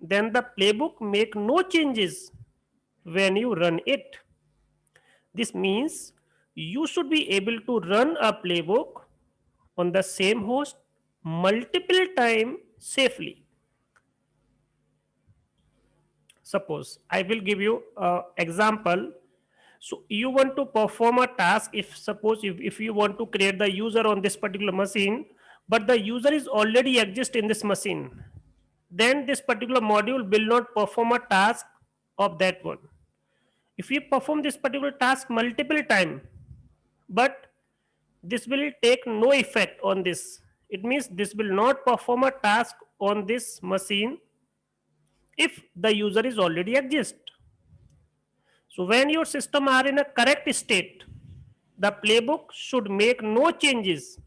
then the playbook make no changes when you run it. This means you should be able to run a playbook on the same host multiple time safely. Suppose I will give you an example. So you want to perform a task. If suppose if you want to create the user on this particular machine, but the user is already exist in this machine, then this particular module will not perform a task of that one. If you perform this particular task multiple time, but this will take no effect on this. It means this will not perform a task on this machine if the user is already exist. So when your system are in a correct state, the playbook should make no changes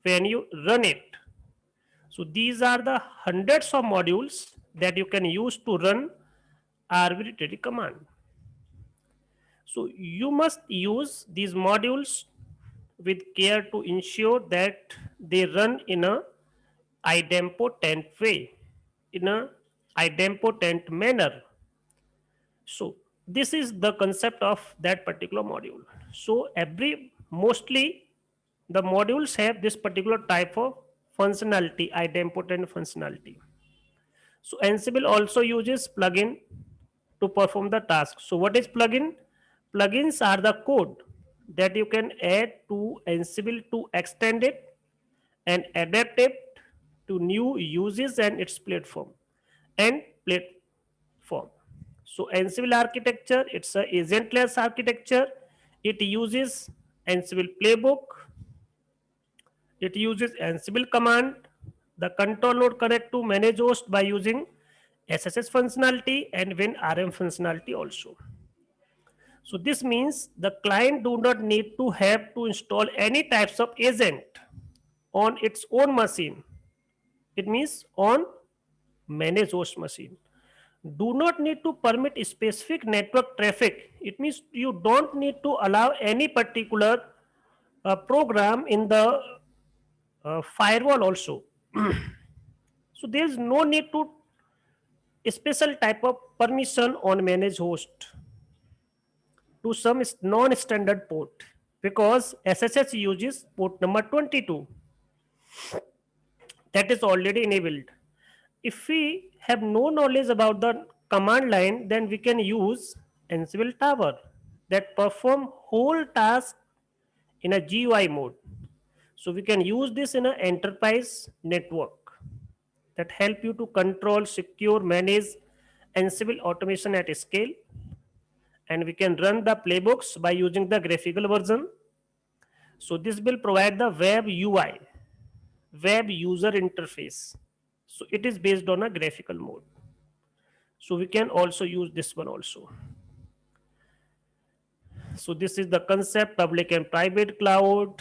when you run it. So these are the hundreds of modules that you can use to run arbitrary command. So you must use these modules with care to ensure that they run in a idempotent way, in a idempotent manner. So this is the concept of that particular module. So mostly the modules have this particular type of functionality, idempotent functionality. So Ansible also uses plugin to perform the task. So what is plugin? Plugins are the code that you can add to Ansible to extend it and adapt it to new uses and its platform. So Ansible architecture, it's a agentless architecture. It uses Ansible playbook. It uses Ansible command, the control node connect to manage host by using SSH functionality and WinRM functionality also. So this means the client do not need to have to install any types of agent on its own machine. It means on managed host machine. Do not need to permit specific network traffic. It means you don't need to allow any particular program in the firewall also. So there is no need to special type of permission on managed host to some non-standard port, because SSH uses port number 22 that is already enabled. If we have no knowledge about the command line, then we can use Ansible Tower that perform whole task in a GUI mode. So we can use this in an enterprise network that help you to control, secure, manage Ansible automation at scale. And we can run the playbooks by using the graphical version. So this will provide the web UI, web user interface. So it is based on a graphical mode. So we can also use this one also. So this is the concept, public and private cloud.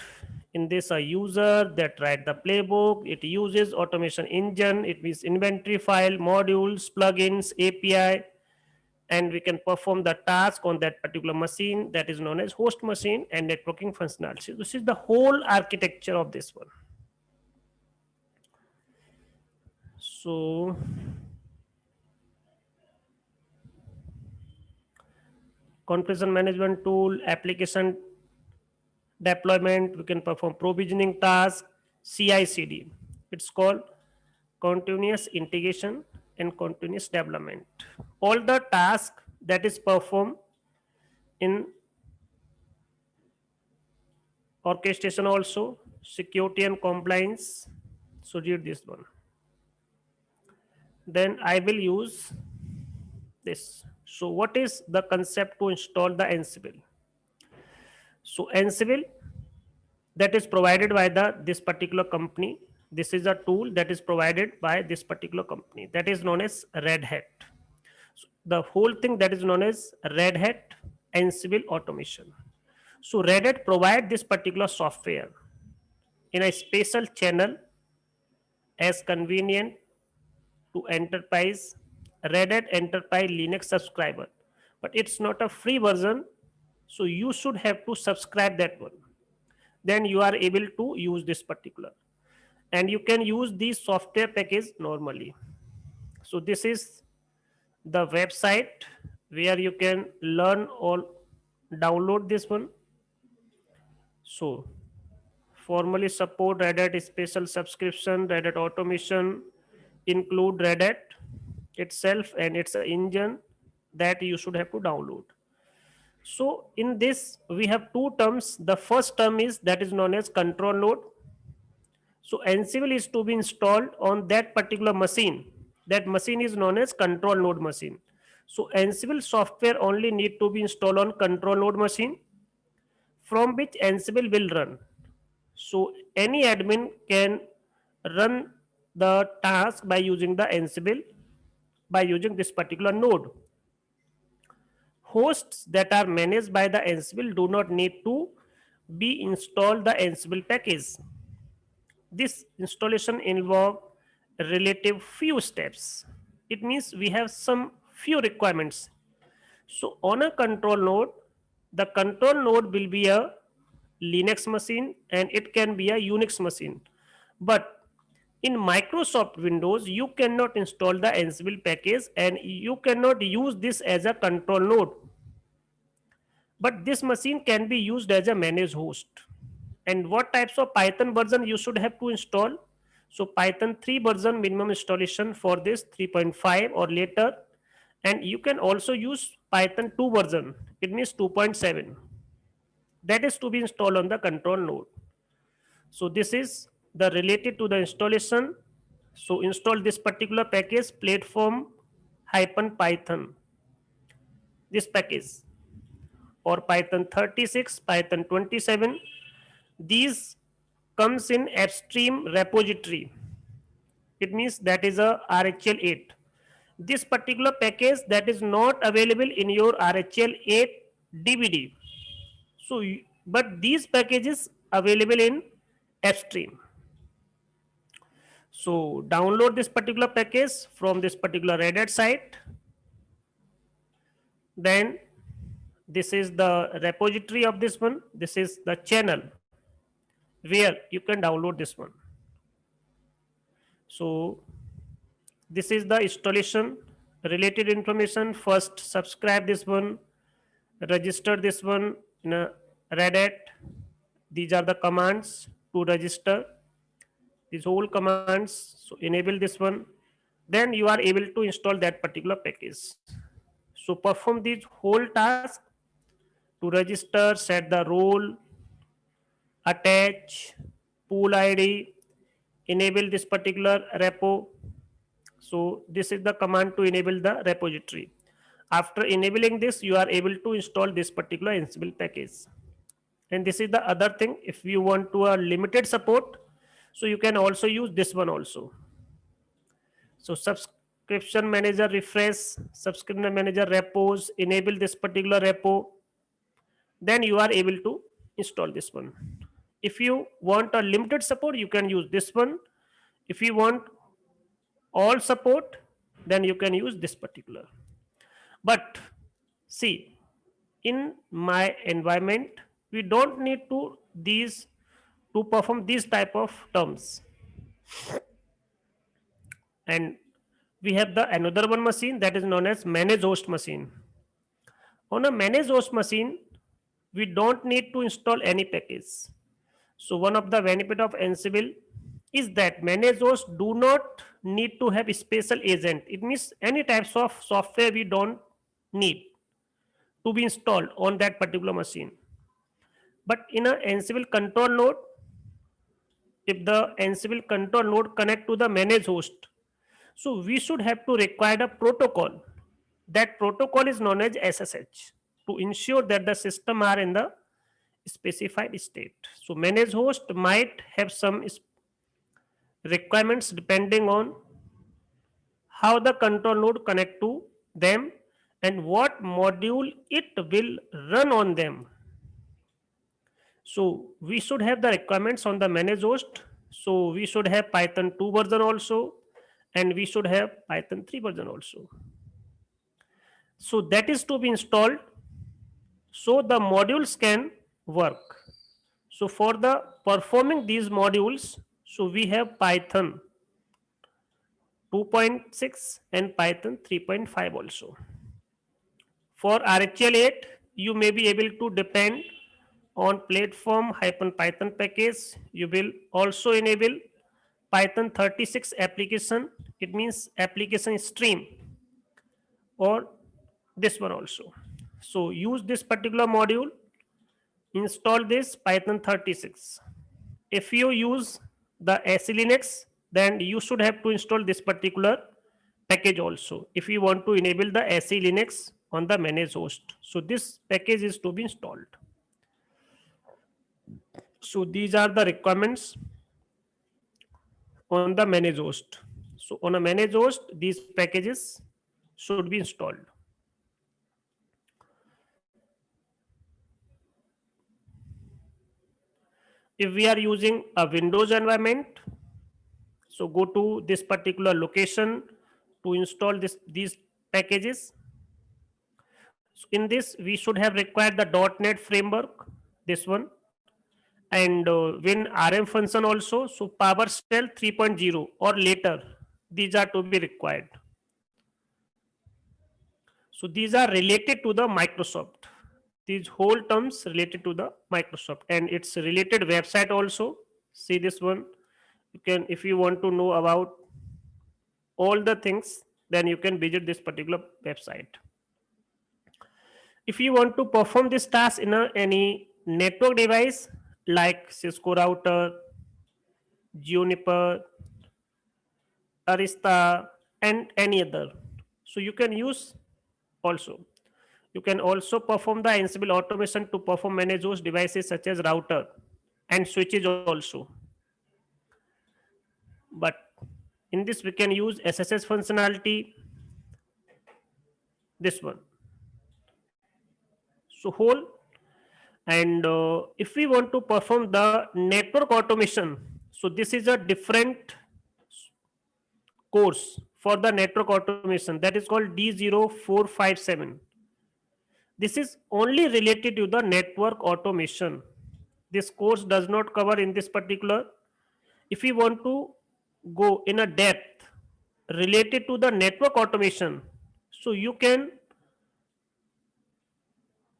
In this, a user that write the playbook, it uses automation engine, it means inventory file, modules, plugins, API, and we can perform the task on that particular machine that is known as host machine and networking functionality. This is the whole architecture of this one. So configuration management tool, application deployment, we can perform provisioning task, CI/CD. It's called continuous integration and continuous development. All the task that is performed in orchestration also, security and compliance. So read this one. Then I will use this. So what is the concept to install the Ansible? So Ansible that is provided by this particular company. This is a tool that is provided by this particular company that is known as Red Hat. So the whole thing that is known as Red Hat Ansible automation. So Red Hat provide this particular software in a special channel as convenient to enterprise Red Hat Enterprise Linux subscriber, but it's not a free version, so you should have to subscribe that one. Then you are able to use this particular, and you can use these software package normally. So this is the website where you can learn or download this one. So formally support Red Hat special subscription, Red Hat automation, include Red Hat itself and its engine that you should have to download. So in this we have two terms. The first term is that is known as control node. So Ansible is to be installed on that particular machine. That machine is known as control node machine. So Ansible software only need to be installed on control node machine from which Ansible will run. So any admin can run the task by using the Ansible by using this particular node. Hosts that are managed by the Ansible do not need to be installed the Ansible package. This installation involve relative few steps. It means we have some few requirements. So on a control node, the control node will be a Linux machine and it can be a Unix machine. But in Microsoft Windows, you cannot install the Ansible package and you cannot use this as a control node. But this machine can be used as a managed host. And what types of Python version you should have to install? So Python 3 version minimum installation for this 3.5 or later. And you can also use Python 2 version. It means 2.7. That is to be installed on the control node. So this is the related to the installation. So install this particular package platform-python. This package or Python 36, Python 27. These comes in upstream repository. It means that is a RHEL 8. This particular package that is not available in your RHEL 8 DVD. So, but these packages available in upstream. So download this particular package from this particular Red Hat site. Then this is the repository of this one. This is the channel where you can download this one. So this is the installation related information. First subscribe this one, register this one in a Red Hat. These are the commands to register these whole commands. So enable this one, then you are able to install that particular package. So perform this whole task to register, set the role, attach, pool ID, enable this particular repo. So this is the command to enable the repository. After enabling this, you are able to install this particular Ansible package. And this is the other thing. If you want to a limited support, so you can also use this one also. So subscription manager refresh, subscription manager repos, enable this particular repo, then you are able to install this one. If you want a limited support, you can use this one. If you want all support, then you can use this particular. But see, in my environment, we don't need to perform these type of terms. And we have the another one machine that is known as managed host machine. On a managed host machine, we don't need to install any package. So one of the benefit of Ansible is that managed hosts do not need to have a special agent. It means any types of software we don't need to be installed on that particular machine. But in a Ansible control node, if the Ansible control node connect to the managed host, so we should have to require a protocol. That protocol is known as SSH to ensure that the system are in the specified state. So managed host might have some requirements depending on how the control node connect to them and what module it will run on them. So we should have the requirements on the managed host. So we should have Python 2 version also, and we should have Python 3 version also. So that is to be installed so the modules can work. So for the performing these modules, so we have Python 2.6 and Python 3.5 also. For RHEL 8, you may be able to depend on platform-python package. You will also enable Python 36 application. It means application stream, or this one also. So use this particular module, install this Python 36. If you use the SE Linux, then you should have to install this particular package also if you want to enable the SE Linux on the managed host. So this package is to be installed. So these are the requirements on the managed host. So on a managed host, these packages should be installed. If we are using a Windows environment, so go to this particular location to install these packages. So in this, we should have required the .NET framework, this one, and WinRM function also. So PowerShell 3.0 or later, these are to be required. So these are related to the Microsoft. These whole terms related to the Microsoft, and its related website also. See this one. You can, if you want to know about all the things, then you can visit this particular website. If you want to perform this task in any network device like Cisco router, Juniper, Arista, and any other, so you can use also. You can also perform the Ansible automation to perform manage those devices such as router and switches also. But in this, we can use SSH functionality, this one. So whole, and if we want to perform the network automation, so this is a different course for the network automation that is called D0457. This is only related to the network automation. This course does not cover in this particular. If we want to go in a depth related to the network automation, so you can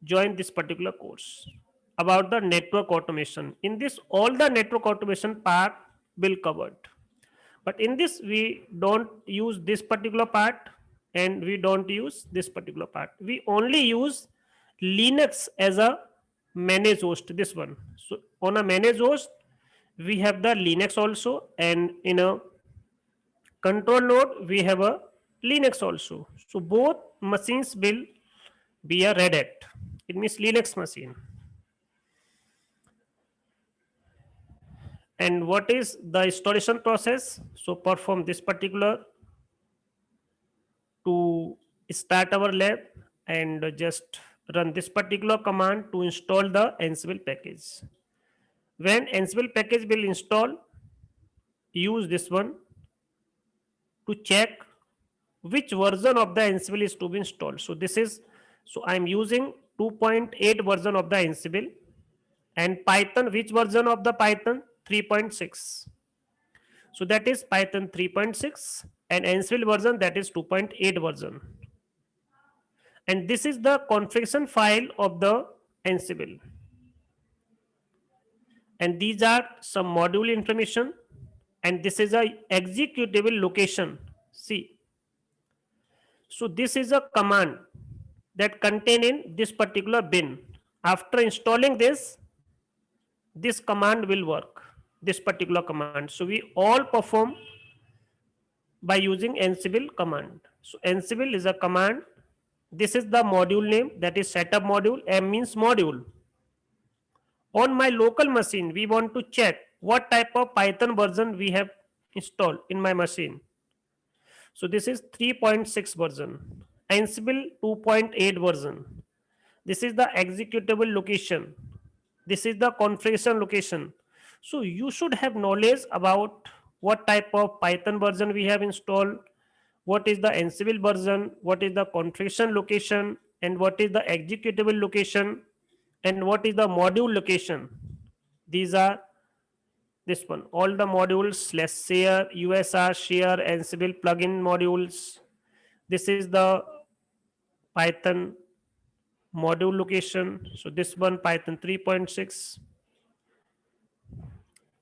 join this particular course about the network automation. In this, all the network automation part will covered. But in this, we don't use this particular part and we don't use this particular part. We only use Linux as a managed host, this one. So on a managed host, we have the Linux also, and in a control node, we have a Linux also. So both machines will be a Red Hat. It means Linux machine. And what is the installation process? So perform this particular to start our lab and just run this particular command to install the Ansible package. When Ansible package will install, use this one to check which version of the Ansible is to be installed. So this is, so I'm using 2.8 version of the Ansible, and Python, which version of the Python? 3.6. So that is Python 3.6, and Ansible version, that is 2.8 version. And this is the configuration file of the Ansible. And these are some module information, and this is a executable location. See, so this is a command that contain in this particular bin. After installing this command will work, this particular command. So we all perform by using Ansible command. So Ansible is a command. This is the module name, that is setup module. M means module. On my local machine, we want to check what type of Python version we have installed in my machine. So this is 3.6 version, Ansible 2.8 version. This is the executable location. This is the configuration location. So you should have knowledge about what type of Python version we have installed, what is the Ansible version, what is the configuration location, and what is the executable location, and what is the module location. These are this one, all the modules, let's share, USR, share, Ansible plugin modules. This is the Python module location. So this one, Python 3.6.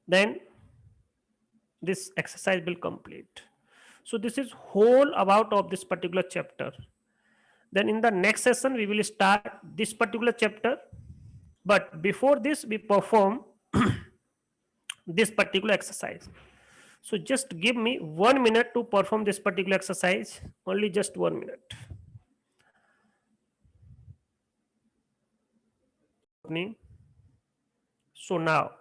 Then this exercise will complete. So this is whole about of this particular chapter. Then in the next session, we will start this particular chapter. But before this, we perform this particular exercise. So just give me 1 minute to perform this particular exercise. Only just 1 minute. So now,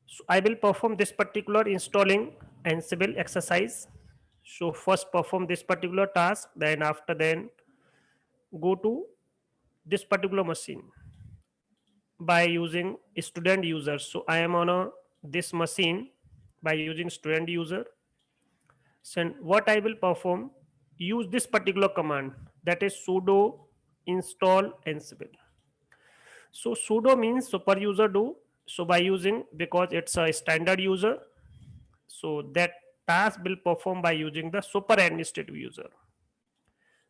so I will perform this particular installing Ansible exercise. So first perform this particular task, then after then go to this particular machine by using student user. So I am on this machine by using student user. So what I will perform, use this particular command, that is sudo install Ansible. So sudo means super user do. So by using, because it's a standard user, so that task will perform by using the super administrative user.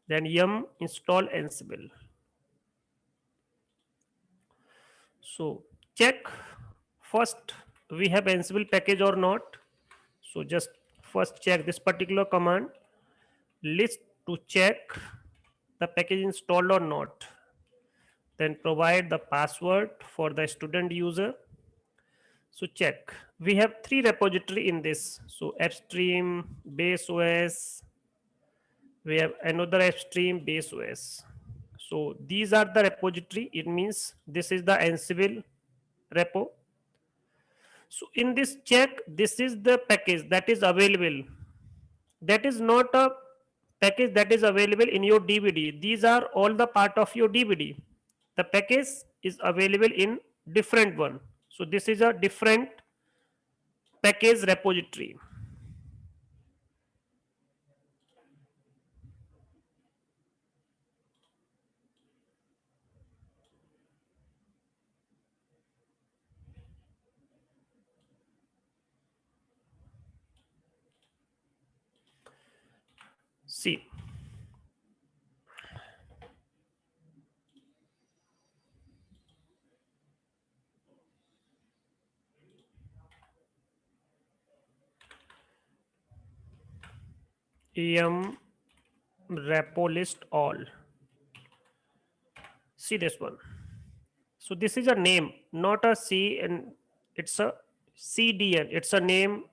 Then yum install Ansible. So check first we have Ansible package or not. So just first check this particular command list to check the package installed or not. Then provide the password for the student user. So check, we have 3 repository in this. So AppStream, base OS, we have another AppStream, base OS. So these are the repository. It means this is the Ansible repo. So in this check, this is the package that is available. That is not a package that is available in your DVD. These are all the part of your DVD. The package is available in different one. So this is a different package repository. See, em repo list all. See this one. So this is a name, not a C, and it's a CDN. It's a name.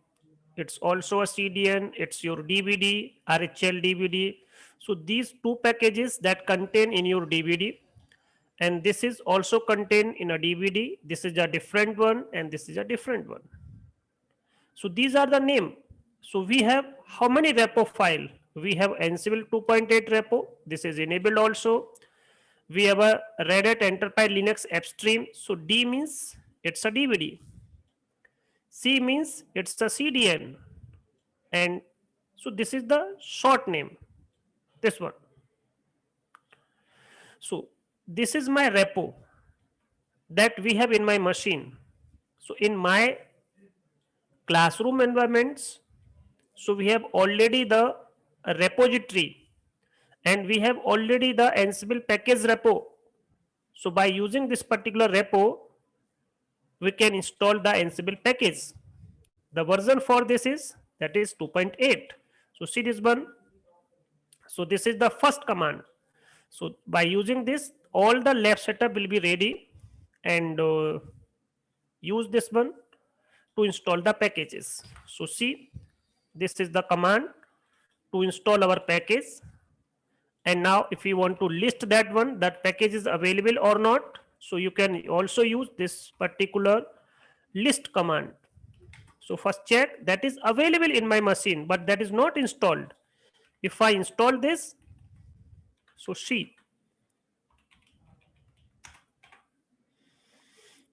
It's also a CDN. It's your DVD, RHL DVD. So these two packages that contain in your DVD, and this is also contained in a DVD. This is a different one, and this is a different one. So these are the name. So we have how many repo file? We have Ansible 2.8 repo. This is enabled also. We have a Red Hat Enterprise Linux app stream. So D means it's a DVD. C means it's a CDN. And so this is the short name, this one. So this is my repo that we have in my machine. So in my classroom environments, so we have already the repository and we have already the Ansible package repo. So by using this particular repo, we can install the Ansible package. The version for this is that is 2.8. So see this one. So this is the first command. So by using this, all the lab setup will be ready, and use this one to install the packages. So see, this is the command to install our package. And now if you want to list that one, that package is available or not, so you can also use this particular list command. So first check that is available in my machine, but that is not installed. If I install this, so see.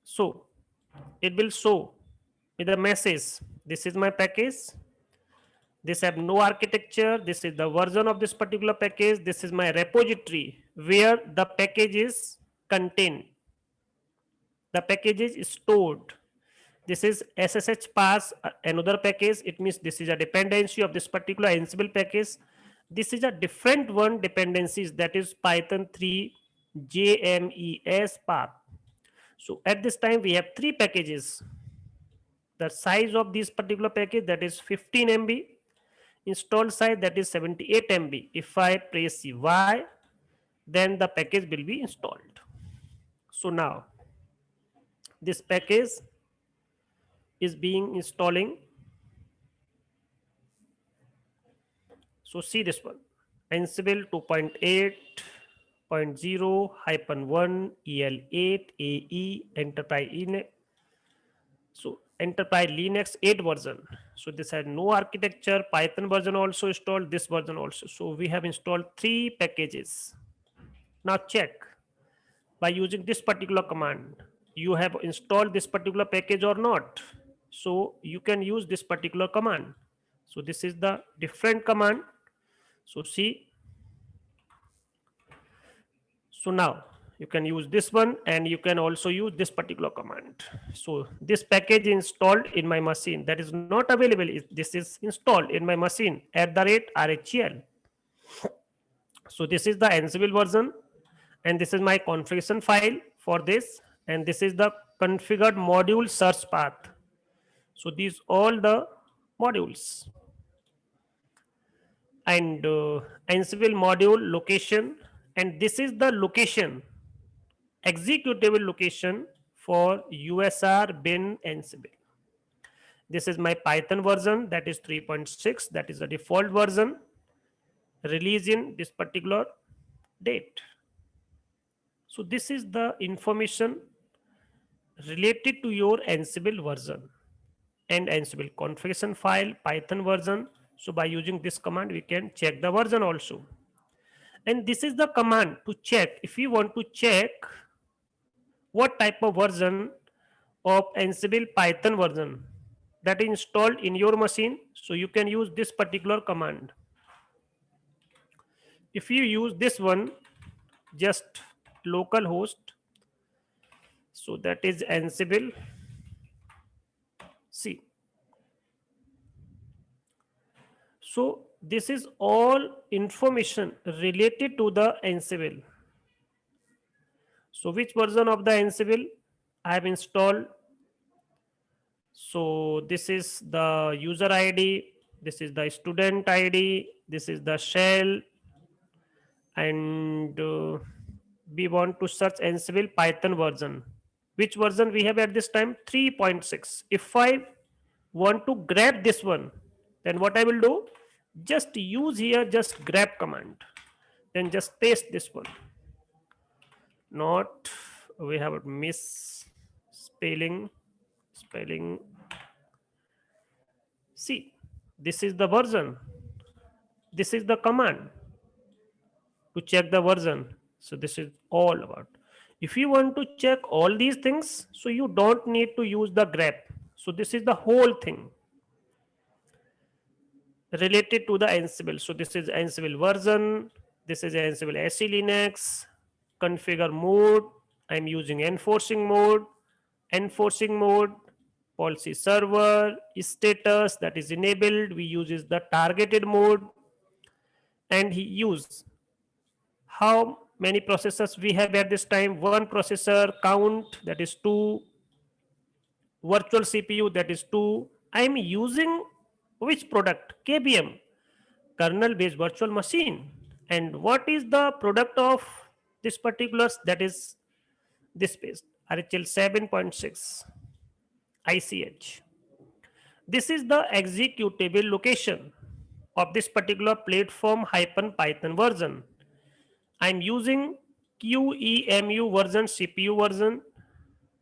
So it will show with a message. This is my package. This have no architecture. This is the version of this particular package. This is my repository where the package is contained. The package is stored. This is SSH pass, another package. It means this is a dependency of this particular Ansible package. This is a different one dependencies, that is Python 3 JMES path. So at this time we have three packages. The size of this particular package, that is 15 MB. Install size, that is 78 MB. If I press Y, then the package will be installed. So now this package is being installing. So see this one, Ansible 2.8.0-1 EL8 AE Enterprise. So Enterprise Linux 8 version. So this has no architecture. Python version also installed, this version also. So we have installed three packages. Now check by using this particular command, you have installed this particular package or not. So you can use this particular command. So this is the different command. So see. So now you can use this one, and you can also use this particular command. So this package installed in my machine, that is not available. This is installed in my machine @RHEL. So this is the Ansible version, and this is my configuration file for this, and this is the configured module search path. So these all the modules, and Ansible module location, and this is the location, executable location for USR bin Ansible. This is my Python version, that is 3.6. That is the default version, released in this particular date. So this is the information related to your Ansible version and Ansible configuration file, Python version. So by using this command, we can check the version also. And this is the command to check if you want to check what type of version of Ansible Python version that is installed in your machine. So you can use this particular command. If you use this one, just localhost, so that is Ansible. See, so this is all information related to the Ansible. So which version of the Ansible I have installed? So this is the user ID, This is the student ID. This is the shell. And we want to search Ansible Python version. Which version we have at this time? 3.6. If I want to grab this one, then what I will do? Just use here, just grab command. Then just paste this one. Not, we have a misspelling. See, this is the version. This is the command to check the version. So this is all about. If you want to check all these things, so you don't need to use the grep. So this is the whole thing related to the Ansible. So this is Ansible version. This is Ansible SE Linux. Configure mode. I'm using enforcing mode. Policy server, status that is enabled. We use the targeted mode. And he use how many processors we have at this time. One processor, count, that is 2, virtual CPU, that is 2. I am using which product? KVM, kernel based virtual machine. And what is the product of this particular? That is this page, RHL 7.6 ICH. This is the executable location of this particular platform -Python version. I'm using QEMU version, CPU version.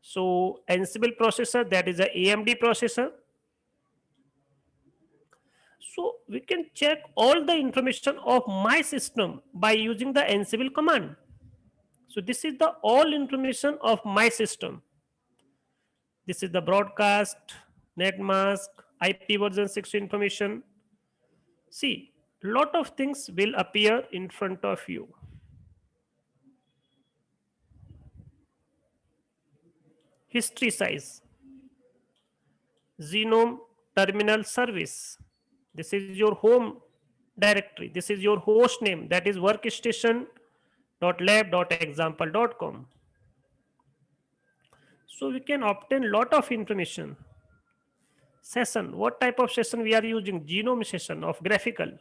So Ansible processor, that is a AMD processor. So we can check all the information of my system by using the Ansible command. So this is the all information of my system. This is the broadcast, netmask, IP version 6 information. See, lot of things will appear in front of you. History size, Genome terminal service. This is your home directory. This is your host name, that is workstation.lab.example.com. So we can obtain lot of information. Session, what type of session we are using? Genome session of graphical.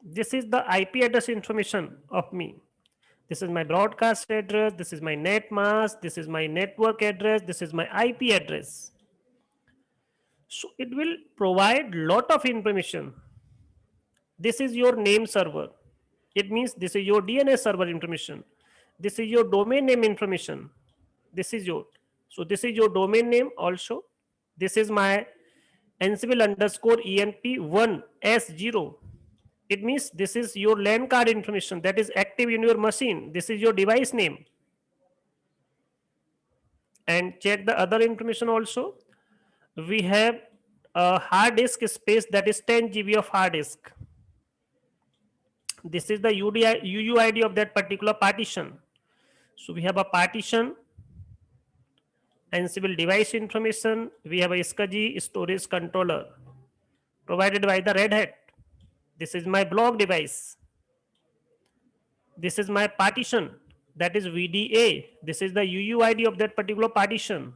This is the IP address information of me. This is my broadcast address. This is my net mask. This is my network address. This is my IP address. So it will provide lot of information. This is your name server. It means this is your DNS server information. This is your domain name information. This is your, so this is your domain name also. This is my Ansible_enp1s0. It means this is your LAN card information that is active in your machine. This is your device name. And check the other information also. We have a hard disk space, that is 10 GB of hard disk. This is the UUID of that particular partition. So we have a partition, Ansible device information. We have a SCSI storage controller provided by the Red Hat. This is my blog device. This is my partition, that is VDA. This is the UUID of that particular partition.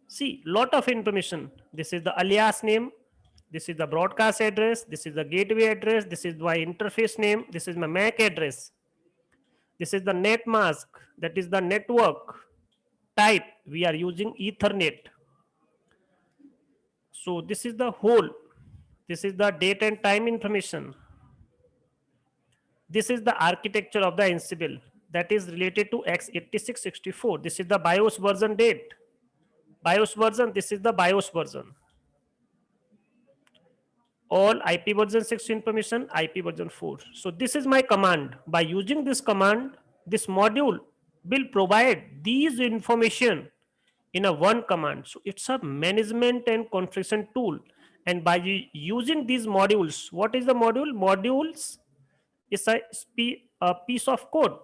See, lot of information. This is the alias name. This is the broadcast address. This is the gateway address. This is my interface name. This is my MAC address. This is the net mask. That is the network type. We are using Ethernet. So this is the whole. This is the date and time information. This is the architecture of the Ansible that is related to x86-64. This is the BIOS version date. BIOS version, this is the BIOS version. All IP version 6 information, IP version 4. So this is my command. By using this command, this module will provide these information in a one command. So it's a management and configuration tool. And by using these modules, what is the module? Modules is a piece of code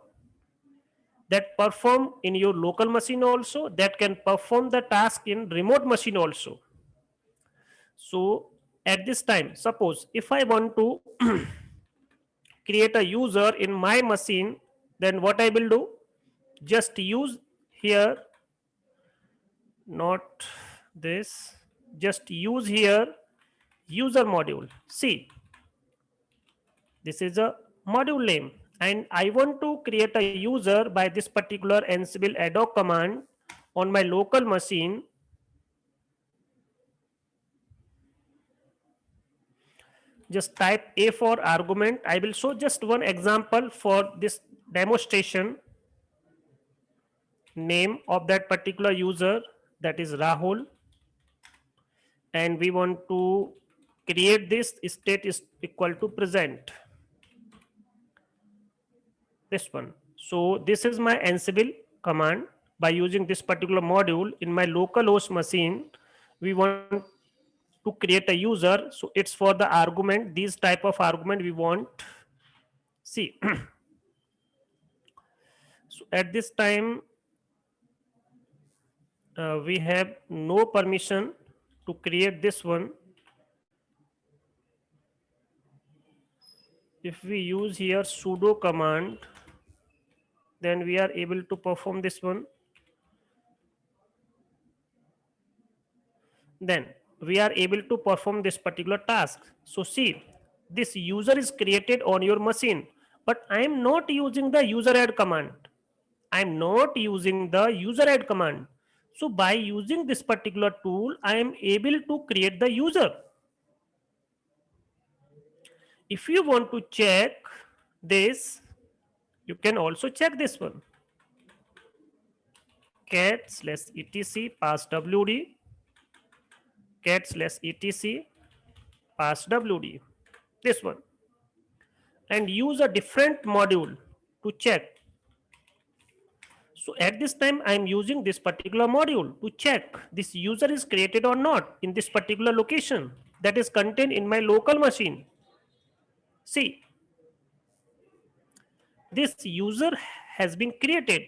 that perform in your local machine also, that can perform the task in remote machine also. So at this time, suppose if I want to create a user in my machine, then what I will do? Just use here, not this, just use here user module. See, this is a module name and I want to create a user by this particular Ansible ad hoc command on my local machine. Just type A for argument. I will show just one example for this demonstration. Name of that particular user, that is Rahul, and we want to create this state is equal to present, this one. So this is my Ansible command. By using this particular module in my local host machine, we want to create a user. So it's for the argument, these type of argument we want. See, so at this time we have no permission to create this one. If we use here sudo command, then we are able to perform this one. Then we are able to perform this particular task. So see, this user is created on your machine, but I am not using the user add command. I am not using the user add command. So by using this particular tool, I am able to create the user. If you want to check this, you can also check this one. cat/etc pass wd, cat/etc pass wd, this one, and use a different module to check. So at this time I am using this particular module to check this user is created or not in this particular location that is contained in my local machine. See, this user has been created.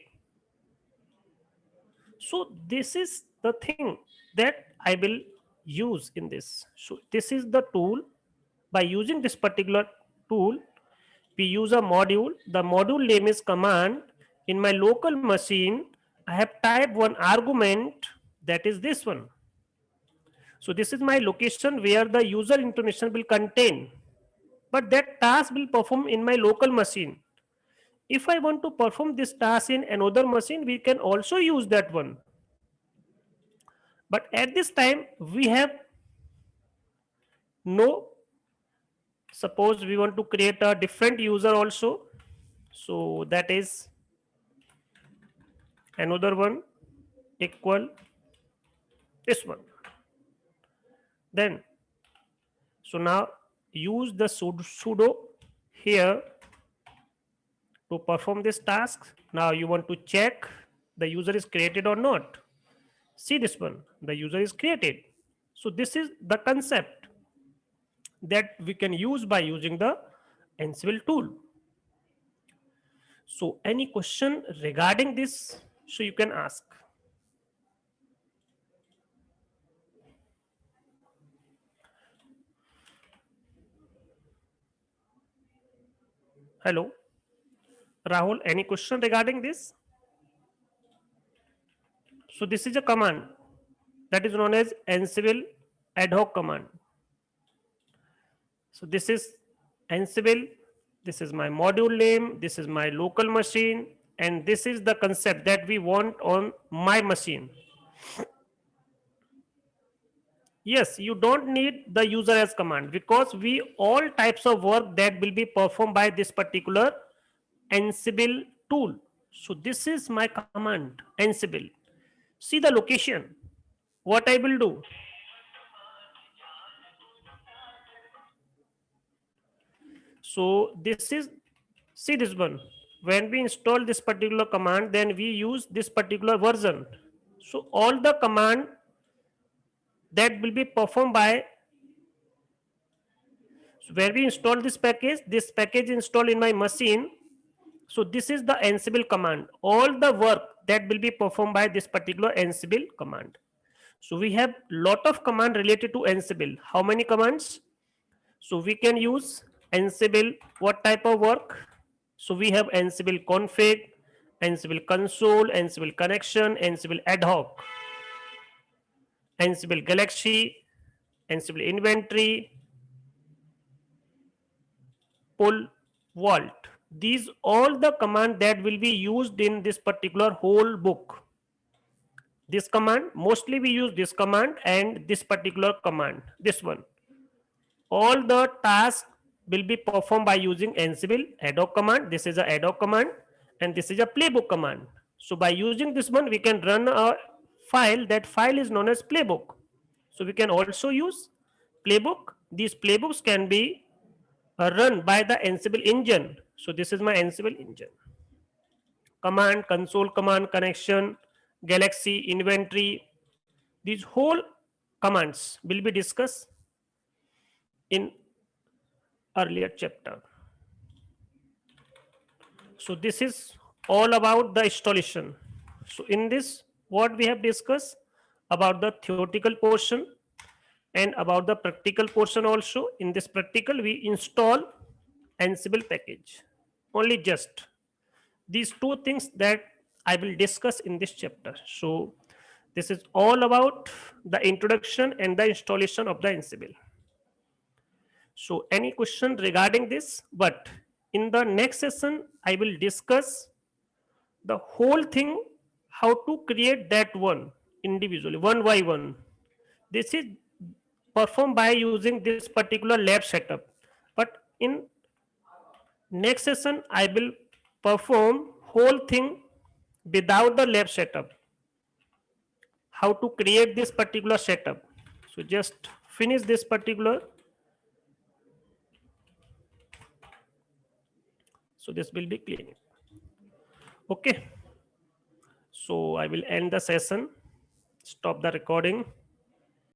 So this is the thing that I will use in this. So this is the tool. By using this particular tool, we use a module. The module name is command. In my local machine, I have typed one argument, that is this one. So this is my location where the user information will contain, but that task will perform in my local machine. If I want to perform this task in another machine, we can also use that one. But at this time, we have no, suppose we want to create a different user also. So that is another one equal this one. Then, so now use the sudo here to perform this task. Now you want to check the user is created or not. See this one, the user is created. So this is the concept that we can use by using the Ansible tool. So any question regarding this, so you can ask. Hello, Rahul, any question regarding this? So this is a command that is known as Ansible ad hoc command. So this is Ansible, this is my module name, this is my local machine, and this is the concept that we want on my machine. Yes, you don't need the user as command because we all types of work that will be performed by this particular Ansible tool. So this is my command Ansible. See the location. What I will do. So this is, see this one. When we install this particular command, then we use this particular version. So all the command that will be performed by, so where we install this package installed in my machine. So this is the Ansible command. All the work that will be performed by this particular Ansible command. So we have lot of command related to Ansible. How many commands? So we can use Ansible, what type of work? So we have Ansible config, Ansible console, Ansible connection, Ansible ad hoc. Ansible Galaxy, Ansible Inventory, Pull, Vault. These all the command that will be used in this particular whole book. This command, mostly we use this command and this particular command, this one. All the tasks will be performed by using Ansible ad hoc command. This is a ad hoc command and this is a playbook command. So by using this one, we can run a file. That file is known as playbook. So we can also use playbook. These playbooks can be run by the Ansible engine. So this is my Ansible engine. Command, console command, connection, Galaxy, inventory. These whole commands will be discussed in earlier chapter. So this is all about the installation. So in this, what we have discussed about the theoretical portion and about the practical portion also. In this practical, we install Ansible package. Only just these two things that I will discuss in this chapter. So this is all about the introduction and the installation of the Ansible. So any question regarding this? But in the next session, I will discuss the whole thing, how to create that one individually, one by one. This is performed by using this particular lab setup. But in next session, I will perform whole thing without the lab setup. How to create this particular setup. So just finish this particular. So this will be clean. Okay. So I will end the session. Stop the recording.